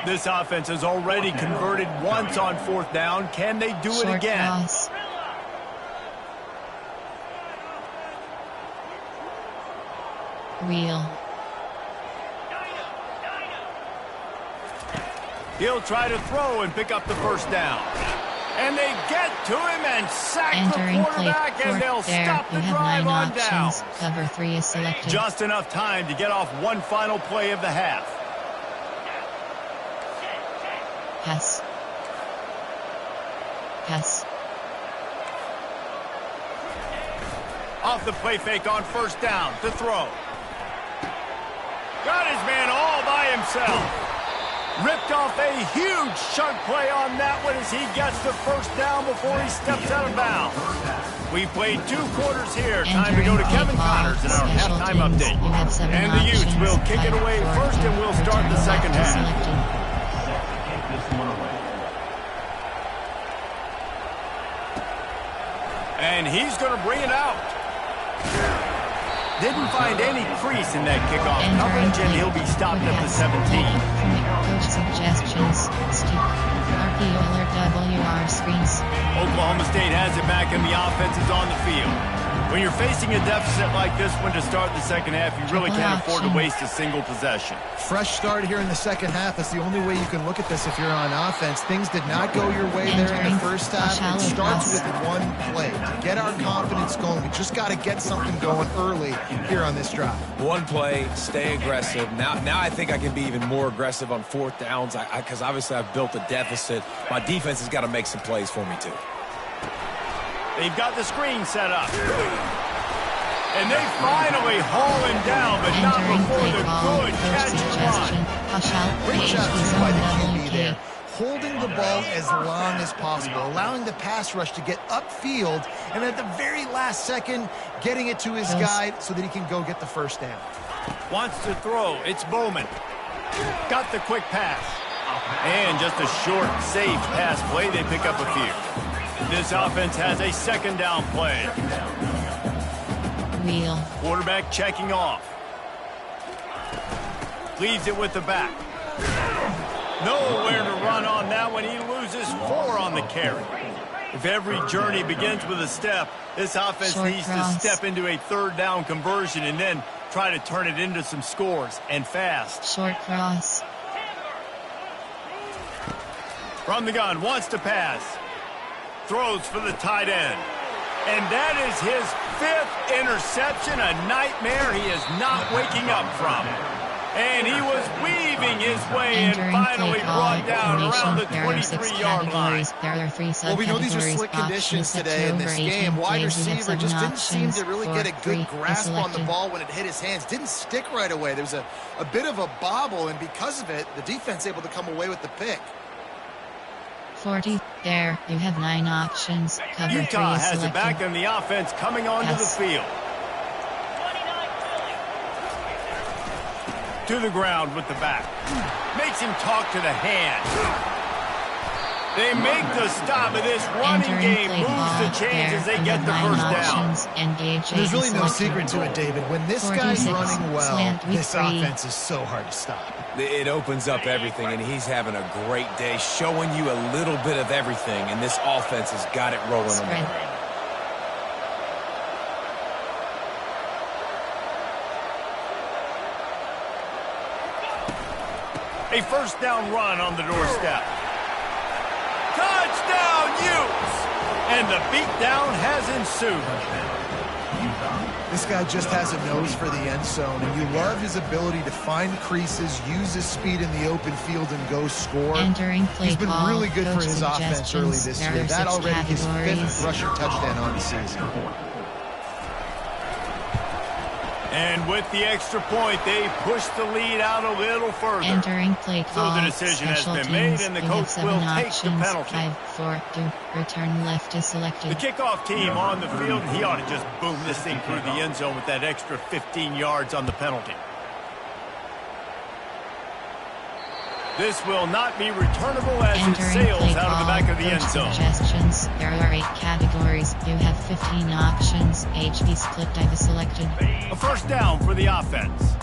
This offense has already converted once on 4th down. Can they do it again? Real. He'll try to throw and pick up the 1st down. And they get to him and sack the quarterback, and they'll stop the drive on down. Cover 3 is selected. Just enough time to get off one final play of the half. Pass. Pass. Off the play fake on 1st down to throw. Got his man all by himself. Ripped off a huge chunk play on that one as he gets the 1st down before he steps out of bounds. We played 2 quarters here. Time to go to Kevin Connors in our halftime update. And the Utes will kick it away first, and we'll start the second half. And he's going to bring it out. Didn't find any crease in that kickoff coverage, and he'll be stopped at the 17. Coach suggestions. RP alert WR screens. Oklahoma State has it back, and the offense is on the field. When you're facing a deficit like this one to start the second half, you really can't afford to waste a single possession. Fresh start here in the second half. That's the only way you can look at this if you're on offense. Things did not go your way there in the first half. It starts with one play. To get our confidence going, we just got to get something going early here on this drive. One play, stay aggressive. Now I think I can be even more aggressive on 4th downs because obviously I've built a deficit. My defense has got to make some plays for me too. They've got the screen set up. And they finally haul him down, but not Entering before play the call, good first catch and suggestion, run. push out, Great job PHP too by the zone QB there. Holding the ball as long as possible, allowing the pass rush to get upfield, and at the very last second, getting it to his guy so that he can go get the first down. Wants to throw. It's Bowman. Got the quick pass. And just a short, safe pass play. They pick up a few. This offense has a second down play. Wheel. Quarterback checking off. Leaves it with the back. Nowhere to run on that one. He loses 4 on the carry. If every journey begins with a step, this offense needs to step into a third down conversion and then try to turn it into some scores, and fast. Short cross. From the gun, wants to pass. Throws for the tight end. And that is his 5th interception, a nightmare he is not waking up from. And he was weaving his way and finally brought down around the 23-yard line. There are 3 subcategories. Well, we know these are slick conditions today in this game. Wide receiver just didn't seem to really get a good grasp on the ball when it hit his hands. Didn't stick right away. There was a bit of a bobble, and because of it, the defense able to come away with the pick. 40. There, you have 9 options. Cover Utah 3 has it back, and the offense coming onto the field. To the ground with the back. Makes him talk to the hand. They make the stop, but this running game moves the chains as they get the first down. There's really no secret to it, David. When this guy's running well, this offense is so hard to stop. It opens up everything, and he's having a great day, showing you a little bit of everything, and this offense has got it rolling on the ground. A first down run on the doorstep. Touchdown, Utes! And the beatdown has ensued. This guy just has a nose for the end zone, and you love his ability to find creases, use his speed in the open field, and go score. He's been really good for his offense early this year. That already his 5th rushing touchdown on the season. And with the extra point, they push the lead out a little further. Entering play call. So the decision has been made, and the coach will take the penalty. 5, 4, 2. Return left is selected. The kickoff team on the field, he ought to just boom this thing through the end zone with that extra 15 yards on the penalty. This will not be returnable as it sails out of the back of the end zone. Suggestions. There are 8 categories. You have 15 options. HB split type is selected. A first down for the offense.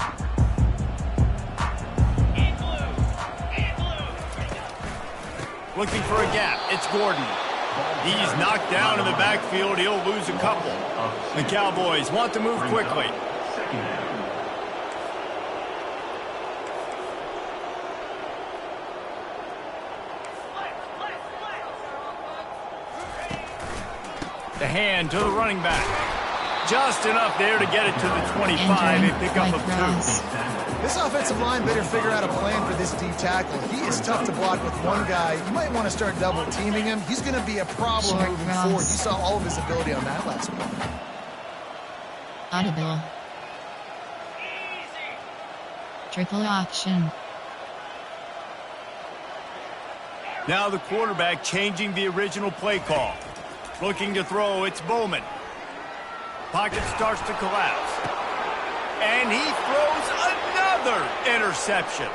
Looking for a gap. It's Gordon. He's knocked down in the backfield. He'll lose a couple. The Cowboys want to move quickly. The hand to the running back. Just enough there to get it to the 25. They pick up a 2. This offensive line better figure out a plan for this D tackle. He is tough to block with one guy. You might want to start double teaming him. He's going to be a problem moving forward. You saw all of his ability on that last one. Audible. Triple option. Now the quarterback changing the original play call. Looking to throw, it's Bowman. Pocket starts to collapse. And he throws another interception.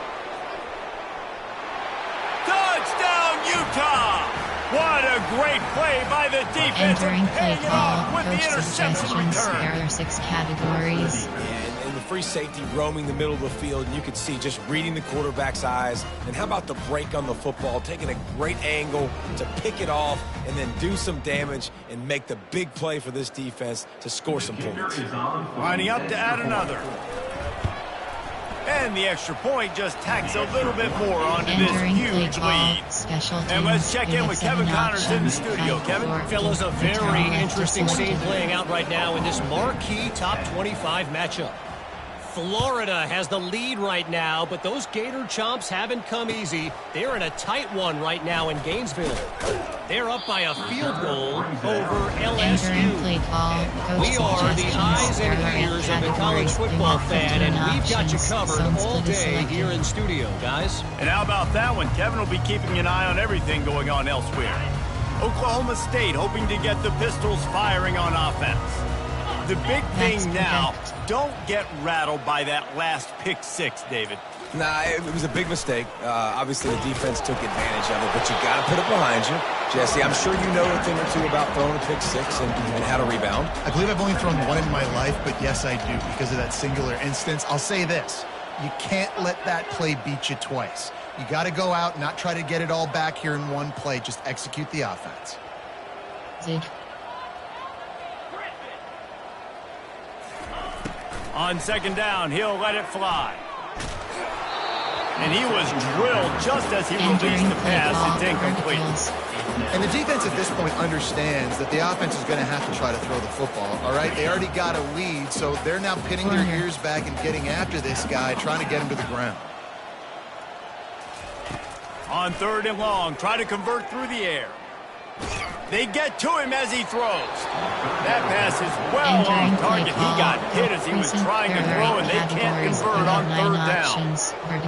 Touchdown, Utah! What a great play by the defense. Entering play call, with the interception return. There are 6 categories. And the free safety roaming the middle of the field, and you could see just reading the quarterback's eyes. And how about the break on the football, taking a great angle to pick it off and then do some damage and make the big play for this defense to score some points. Lining up to add another. And the extra point just tacks a little bit more onto this huge lead. And let's check in with Kevin Connors in the studio. Kevin? Fellas, a very interesting scene playing out right now in this marquee top 25 matchup. Florida has the lead right now, but those Gator Chomps haven't come easy. They're in a tight one right now in Gainesville. They're up by a field goal over LSU. We are the eyes and ears of the college football fan, and we've got you covered all day here in studio, guys. And how about that one? Kevin will be keeping an eye on everything going on elsewhere. Oklahoma State hoping to get the Pistols firing on offense. The big thing now, don't get rattled by that last pick six, David. Nah, it was a big mistake. Obviously, the defense took advantage of it, but you got to put it behind you. Jesse, I'm sure you know a thing or two about throwing a pick six and how to rebound. I believe I've only thrown one in my life, but yes, I do because of that singular instance. I'll say this. You can't let that play beat you twice. You got to go out and not try to get it all back here in one play. Just execute the offense. On second down, he'll let it fly. And he was drilled just as he released the pass. It's incomplete. And the defense at this point understands that the offense is going to have to try to throw the football, all right? They already got a lead, so they're now pinning their ears back and getting after this guy, trying to get him to the ground. On third and long, try to convert through the air. They get to him as he throws. That pass is well on target. He got hit as he was trying to throw, and they can't convert on third down.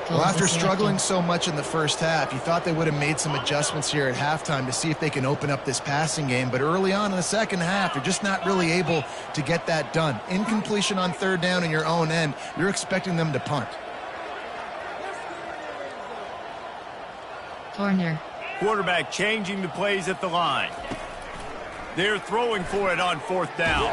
Well, after struggling so much in the first half, you thought they would have made some adjustments here at halftime to see if they can open up this passing game. But early on in the second half, they're just not really able to get that done. Incompletion on third down in your own end, you're expecting them to punt. Corner. Quarterback changing the plays at the line. They're throwing for it on fourth down.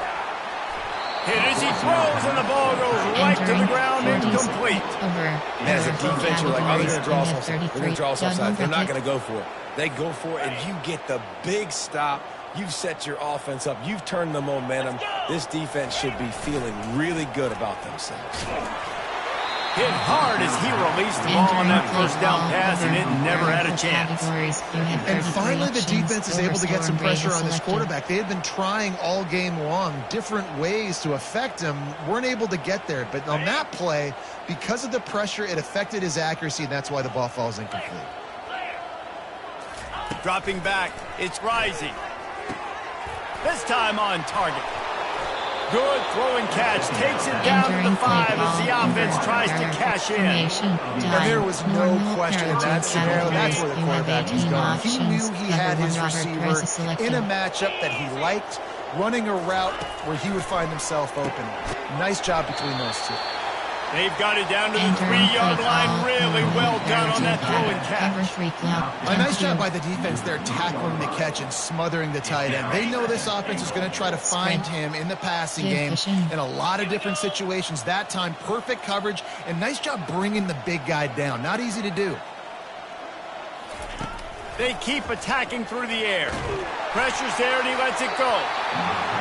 Hit as he throws, and the ball goes right to the ground, incomplete. And as a defense, you're like, oh, they're going to draw us offside. They're going to draw us offside. They're not going to go for it. They go for it, and you get the big stop. You've set your offense up. You've turned the momentum. This defense should be feeling really good about themselves. Hit hard as he released the ball on that first down pass, and it never had a chance. And finally, the defense is able to get some pressure on this quarterback. They had been trying all game long different ways to affect him, weren't able to get there. But on that play, because of the pressure, it affected his accuracy, and that's why the ball falls incomplete. Dropping back, it's Rising. This time on target. Good throwing catch, takes it down to the 5 as the offense tries to cash in. And there was no question in that scenario. That's where the quarterback was going. He knew he had his receiver in a matchup that he liked, running a route where he would find himself open. Nice job between those two. They've got it down to the 3-yard line. Really well done on that throwing catch. A nice job by the defense there, tackling the catch and smothering the tight end. They know this offense is going to try to find him in the passing game in a lot of different situations. That time, perfect coverage, and nice job bringing the big guy down. Not easy to do. They keep attacking through the air. Pressure's there, and he lets it go.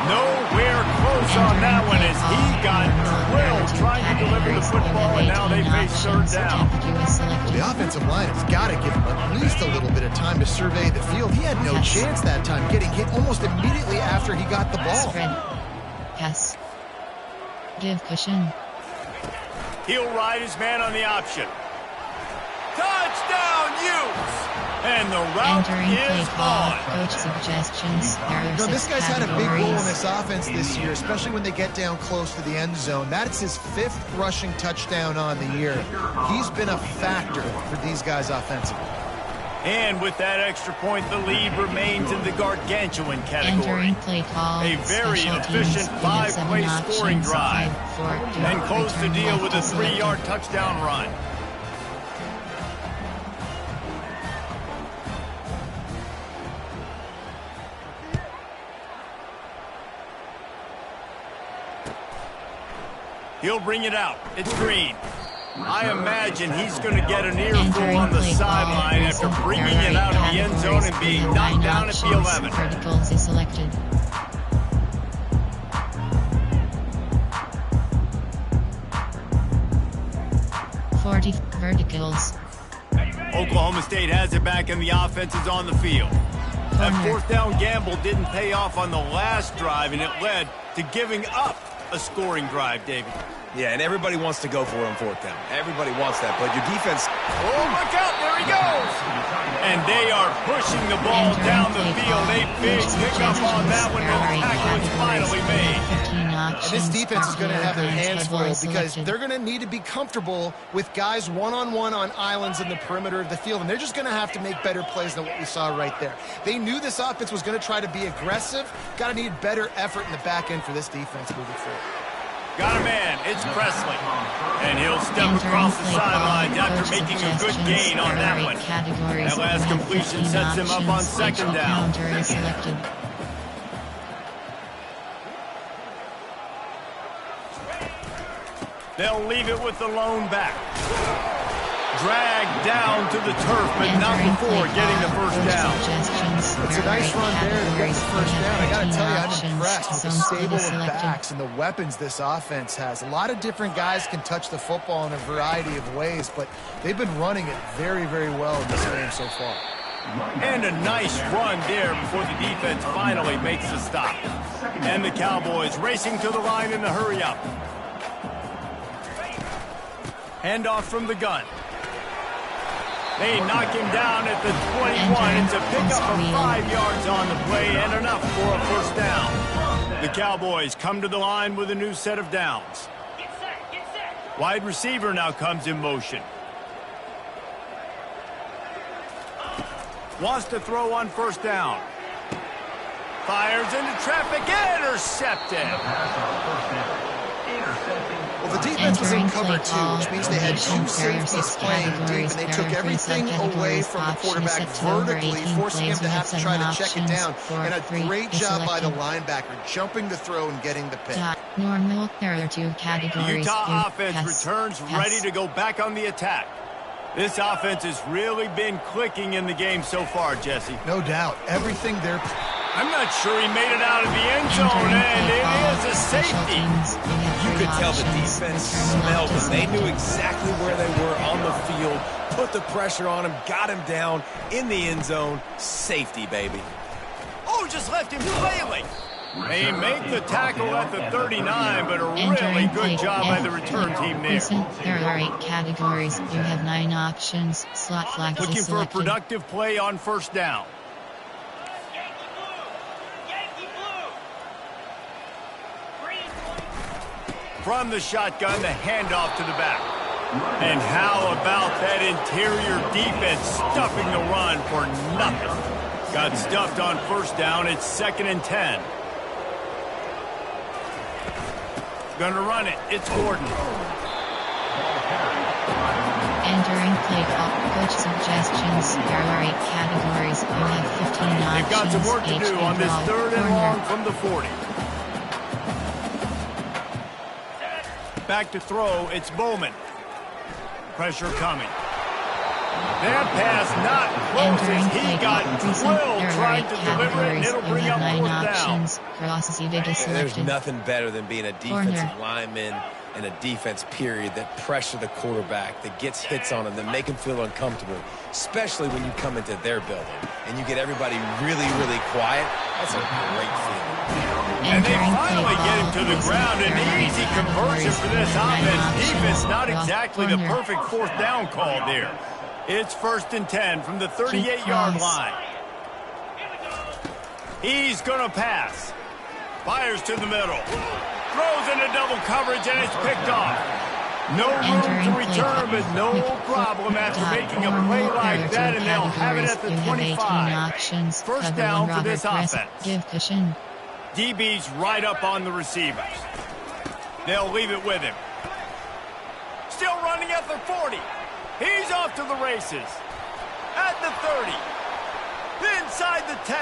Nowhere close on that one as he got drilled trying to deliver the football, and now they face third down. Well, the offensive line has got to give him at least a little bit of time to survey the field. He had no chance that time, getting hit almost immediately after he got the ball. Yes. Give cushion. He'll ride his man on the option. Touchdown, Utes! And the route is on. Coach suggestions. This guy's had a big role in this offense this year, especially when they get down close to the end zone. That's his 5th rushing touchdown on the year. He's been a factor for these guys offensively. And with that extra point, the lead remains in the gargantuan category. A very efficient 5-play scoring drive. And close the deal with a 3-yard touchdown run. He'll bring it out. It's Green. I imagine he's going to get an earful on the sideline after bringing it out of the end zone and being knocked down at the 11. Verticals is selected. Verticals. Oklahoma State has it back and the offense is on the field. That fourth down gamble didn't pay off on the last drive, and it led to giving up a scoring drive, David. Yeah, and everybody wants to go for it on fourth down. Everybody wants that, but your defense... Oh, look out, there he goes! And they are pushing the ball down the field. A big pickup on that one, and the tackle is finally made. And this defense is going to have their hands full because they're going to need to be comfortable with guys one-on-one on islands in the perimeter of the field, and they're just going to have to make better plays than what we saw right there. They knew this offense was going to try to be aggressive. Got to need better effort in the back end for this defense moving forward. Got a man, it's Presley. And he'll step across the sidelines after making a good gain on that one. That last completion sets him up on second down. They'll leave it with the lone back. Dragged down to the turf, but not before getting the first down. It's a nice run there to get the first down. I got to tell you, I'm impressed with the stable of backs and the weapons this offense has. A lot of different guys can touch the football in a variety of ways, but they've been running it very, very well in this game so far. And a nice run there before the defense finally makes the stop. And the Cowboys racing to the line in the hurry-up. Handoff from the gun. They knock him down at the 21. It's a pickup of 5 yards on the play and enough for a first down. The Cowboys come to the line with a new set of downs. Wide receiver now comes in motion. Wants to throw on first down. Fires into traffic. Intercepted. Well, the defense was in cover two, which means they had two safeties playing deep, and they took everything away from the quarterback vertically, forcing him to have to try to check it down. And a great job by the linebacker, jumping the throw and getting the pick. Normal, there are two categories. The Utah offense returns ready to go back on the attack. This offense has really been clicking in the game so far, Jesse. No doubt. Everything they're... I'm not sure he made it out of the end zone, and it is a safety. You could tell the defense smelled them. They knew exactly where they were on the field, put the pressure on him, got him down in the end zone. Safety, baby. Oh, just left him flailing. They make the tackle at the 39, but a really good job by the return team there. There are 8 categories. You have 9 options. Slot flags is looking for a productive play on first down. From the shotgun, the handoff to the back. And how about that interior defense stuffing the run for nothing? Got stuffed on first down. It's 2nd and 10. Gonna run it. It's Gordon. Entering play call. Coach suggestions. There are 8 categories. You have 15 options. They've got some work to do on this 3rd and long from the 40. Back to throw, it's Bowman. Pressure coming. That pass not close as he got drilled trying to deliver it, and it'll bring up 4th down. There's nothing better than being a defensive lineman in a defense period that pressure the quarterback, that gets hits on him, that make him feel uncomfortable, especially when you come into their building and you get everybody really, really quiet. That's a great feeling. And they finally get him to the ground. An easy conversion for this offense. Defense not exactly the perfect 4th down call there. It's 1st and 10 from the 38-yard line. He's going to pass. Fires to the middle. Throws into double coverage, and it's picked off. No room to return, but no problem after making a play like that, and they'll have it at the 25. First down for this offense. DB's right up on the receivers. They'll leave it with him. Still running at the 40. He's off to the races. At the 30. Inside the 10.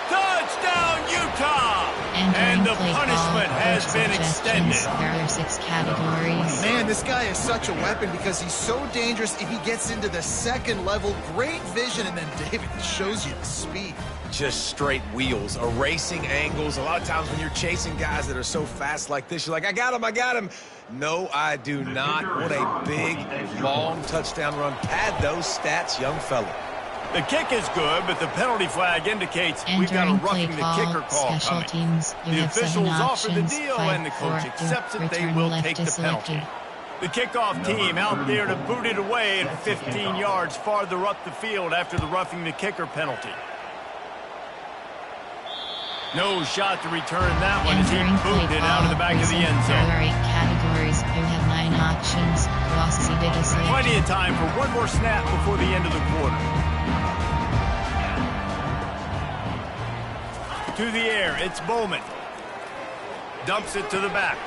Touchdown, Utah! And the punishment has been extended. There are 6 categories. Man, this guy is such a weapon because he's so dangerous if he gets into the 2nd level. Great vision, and then David shows you the speed. Just straight wheels, erasing angles. A lot of times when you're chasing guys that are so fast like this, you're like, I got him. No, I do not. What a big, long touchdown run. Pad those stats, young fella. The kick is good, but the penalty flag indicates we've got a roughing the kicker call coming. Teams, the officials offer the deal, and the coach accepts that they will take the penalty. The kickoff team out there to boot it away at 15 yards farther up the field after the roughing the kicker penalty. No shot to return that one as he booted it out of the back of the end zone. There are 8 categories. You have 9 options. Plenty of time for one more snap before the end of the quarter. To the air, it's Bowman. Dumps it to the back.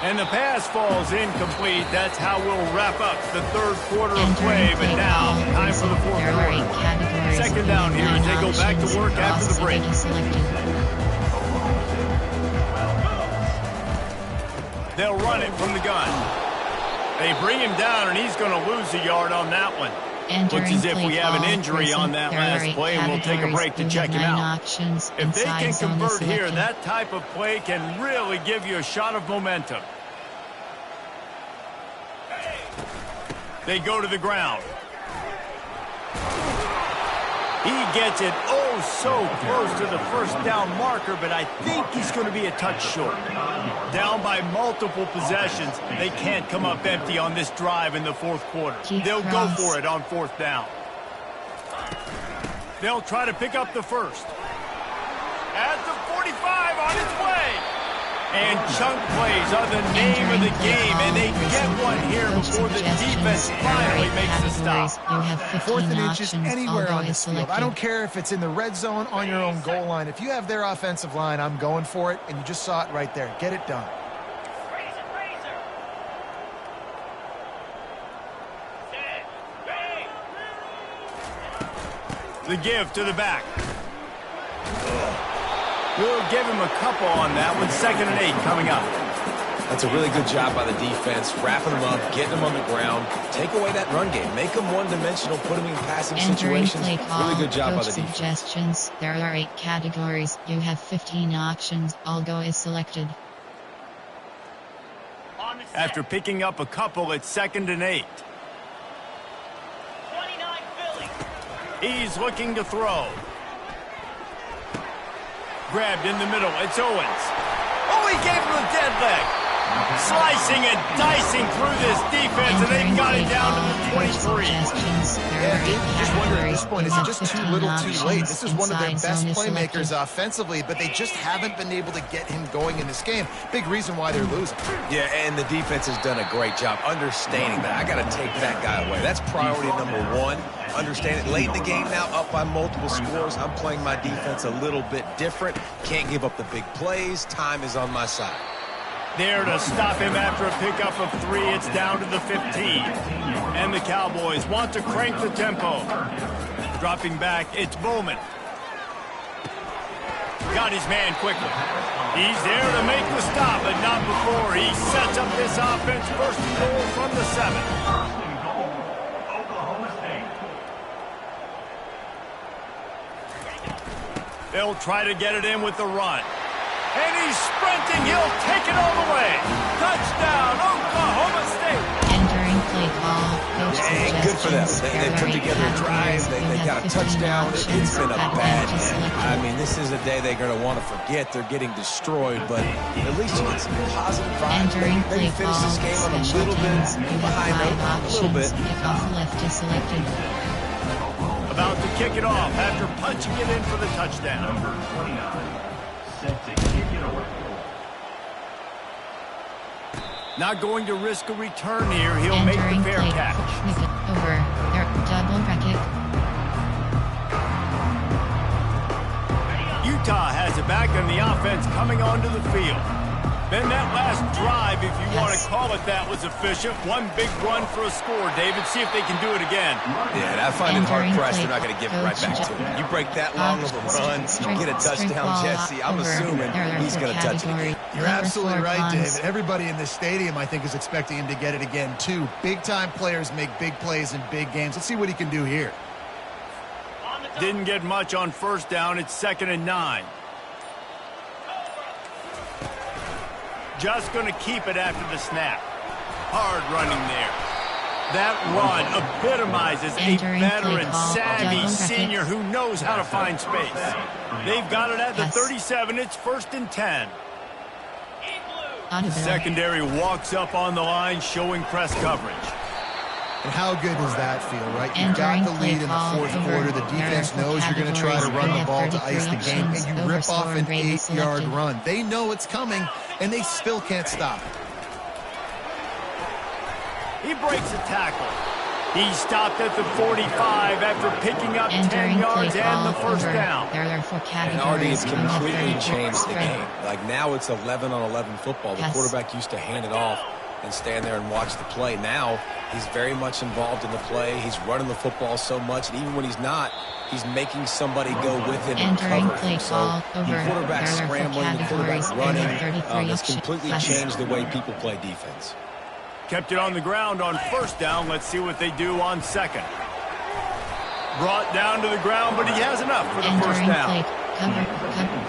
And the pass falls incomplete. That's how we'll wrap up the third quarter of play. But now, time for the fourth quarter. Second down here as they go back to work after the break. They'll run it from the gun. They bring him down, and he's going to lose a yard on that one. Looks as if we have an injury on that last play, and we'll take a break to check him out. If they can convert here, that type of play can really give you a shot of momentum. They go to the ground. He gets it so close to the first down marker, but I think he's going to be a touch short. Down by multiple possessions, they can't come up empty on this drive in the fourth quarter. They'll go for it on fourth down. They'll try to pick up the first. At the 45 on its way. And chunk plays are the name of the game, and they get one here before the defense finally makes the stop. Fourth and inches anywhere on this field. I don't care if it's in the red zone, on your own goal line. If you have their offensive line, I'm going for it, and you just saw it right there. Get it done. The give to the back. We'll give him a couple on that one. 2nd and 8 coming up. That's a really good job by the defense, wrapping them up, getting them on the ground, take away that run game, make them one-dimensional, put them in passing situations. Really good job by the defense. Suggestions. There are 8 categories. You have 15 options. All go is selected. After picking up a couple, it's 2nd and 8. 29 Philly. He's looking to throw. Grabbed in the middle. It's Owens. Oh, he gave him a dead leg. Slicing and dicing through this defense, and they've got it down to the 23. Yeah, Dave, just wonder at this point, is it just too little too late? This is one of their best playmakers offensively, but they just haven't been able to get him going in this game. Big reason why they're losing. Yeah, and the defense has done a great job understanding that. I got to take that guy away. That's priority number 1. Understand it. Late in the game now, up by multiple scores. I'm playing my defense a little bit different. Can't give up the big plays. Time is on my side. There to stop him after a pickup of 3. It's down to the 15. And the Cowboys want to crank the tempo. Dropping back, it's Bowman. Got his man quickly. He's there to make the stop, but not before he sets up this offense. First and goal from the 7. They'll try to get it in with the run. And he's sprinting. He'll take it all the way. Touchdown, Oklahoma State. Entering play call. Yeah, good for them. They put together a drive. They got a touchdown. It's been a bad day. I mean, this is a day they're going to want to forget. They're getting destroyed, but at least you get some positive vibes. Maybe finish this game on a little bit behind note. A little bit. Kickoff left is selected. About to kick it off after punching it in for the touchdown. Number 29, set to kick it away. Not going to risk a return here. He'll make the fair catch. Over. Double bracket. Utah has it back on the offense coming onto the field. Then that last drive, if you want to call it that, was efficient. One big run for a score, David. See if they can do it again. Yeah, and I find it hard-pressed. They're not going to give it right back to him. You break that long of a run, you get a touchdown, Jesse. I'm assuming he's going to touch it again. You're absolutely right, David. Everybody in this stadium, I think, is expecting him to get it again, too. Big-time players make big plays in big games. Let's see what he can do here. Didn't get much on first down. It's 2nd and 9. Just going to keep it after the snap. Hard running there. That run epitomizes a veteran, savvy senior who knows how to find space. They've got it at the 37. It's 1st and 10. Secondary walks up on the line, showing press coverage. And how good does that feel, right? You've got the lead in the 4th quarter. The defense knows you're going to try to run the ball to ice the game, and you rip off an 8-yard run. They know it's coming, and they still can't stop it. He breaks a tackle. He stopped at the 45 after picking up 10 yards and the first down. And Artie has completely changed the game. Like now it's 11-on-11 football. The quarterback used to hand it off and stand there and watch the play. Now he's very much involved in the play. He's running the football so much, and even when he's not, he's making somebody go with him and cover him. So the quarterback scrambling, the quarterback running has completely changed the way people play defense. Kept it on the ground on 1st down. Let's see what they do on 2nd. Brought down to the ground, but he has enough for the first down.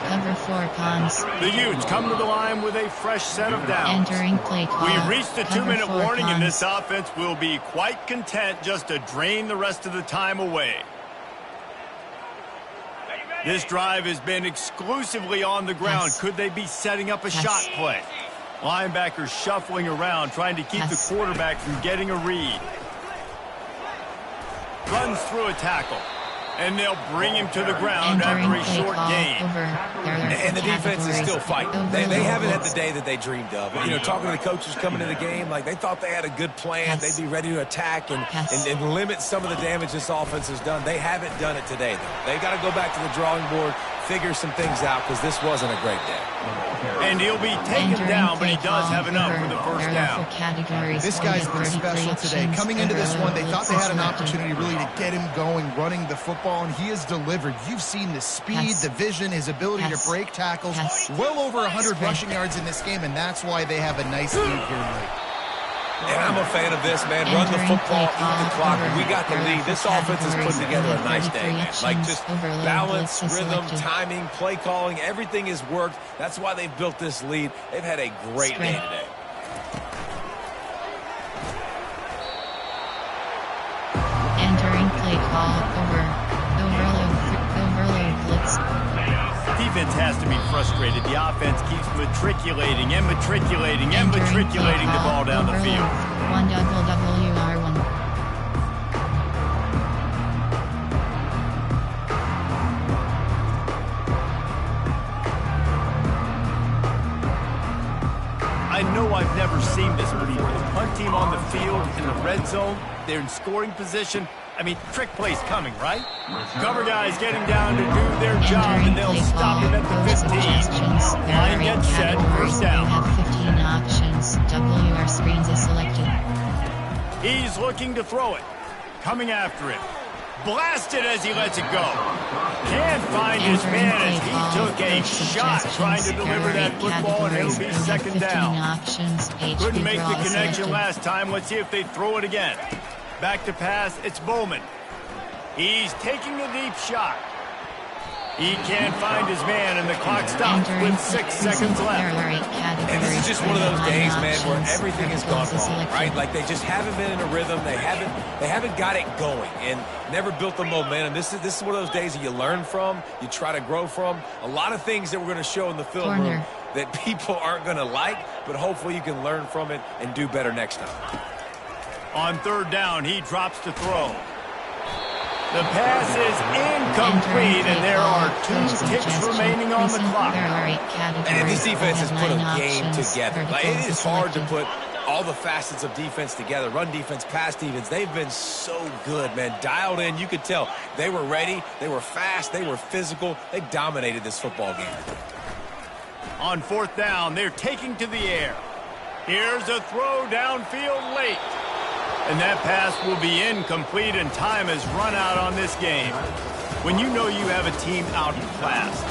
Cover 4 Pons. The Utes come to the line with a fresh set of downs. Entering play call. We've reached the 2-minute warning, and this offense will be quite content just to drain the rest of the time away. This drive has been exclusively on the ground. Could they be setting up a shot play? Linebackers shuffling around, trying to keep the quarterback from getting a read. Runs through a tackle. And they'll bring him to the ground after a short gain. And the defense is still fighting. They haven't had the day that they dreamed of. You know, talking to the coaches coming into the game, like they thought they had a good plan. They'd be ready to attack and limit some of the damage this offense has done. They haven't done it today, though. They got to go back to the drawing board, figure some things out, because this wasn't a great day. And he'll be taken down, but he does have enough for the first down. This guy's been special today. Coming into this one, they thought they had an opportunity really to get him going, running the football, and he has delivered. You've seen the speed, the vision, his ability to break tackles. Well over 100 rushing yards in this game, and that's why they have a nice lead here late. And I'm a fan of this, man. Run the football, eat the clock. We got the lead. This offense is putting together a nice day, man. Like just balance, rhythm, timing, play calling, everything has worked. That's why they've built this lead. They've had a great day today. Entering play call overload blitz. Defense has to be frustrated. The offense keeps matriculating and matriculating and matriculating the ball down the field. 1WR1. I know I've never seen this before. The punt team on the field in the red zone. They're in scoring position. I mean, trick play's coming, right? Cover guys getting down to do their job, and they'll stop him at the 15. Line gets set, first down. We have 15 options. WR screens is selected. He's looking to throw it. Coming after it. Blasted as he lets it go. Can't find his man as he took a shot trying to deliver that football, and it'll be second down. Couldn't make the connection last time. Let's see if they throw it again. Back to pass, it's Bowman. He's taking a deep shot. He can't find his man, and the clock stops with 6 seconds left. And this is just one of those days, man, where everything has gone wrong, right? Like they just haven't been in a rhythm. They haven't got it going and never built the momentum. This is one of those days that you learn from, you try to grow from. A lot of things that we're going to show in the film room that people aren't going to like, but hopefully you can learn from it and do better next time. On third down, he drops to throw. The pass is incomplete, and there are 2 ticks remaining on the clock. And this defense has put a game together. Like, it is hard to put all the facets of defense together. Run defense, pass defense. They've been so good, man. Dialed in. You could tell they were ready. They were fast. They were physical. They dominated this football game. On fourth down, they're taking to the air. Here's a throw downfield late. And that pass will be incomplete, and time has run out on this game. When you know you have a team outclassed,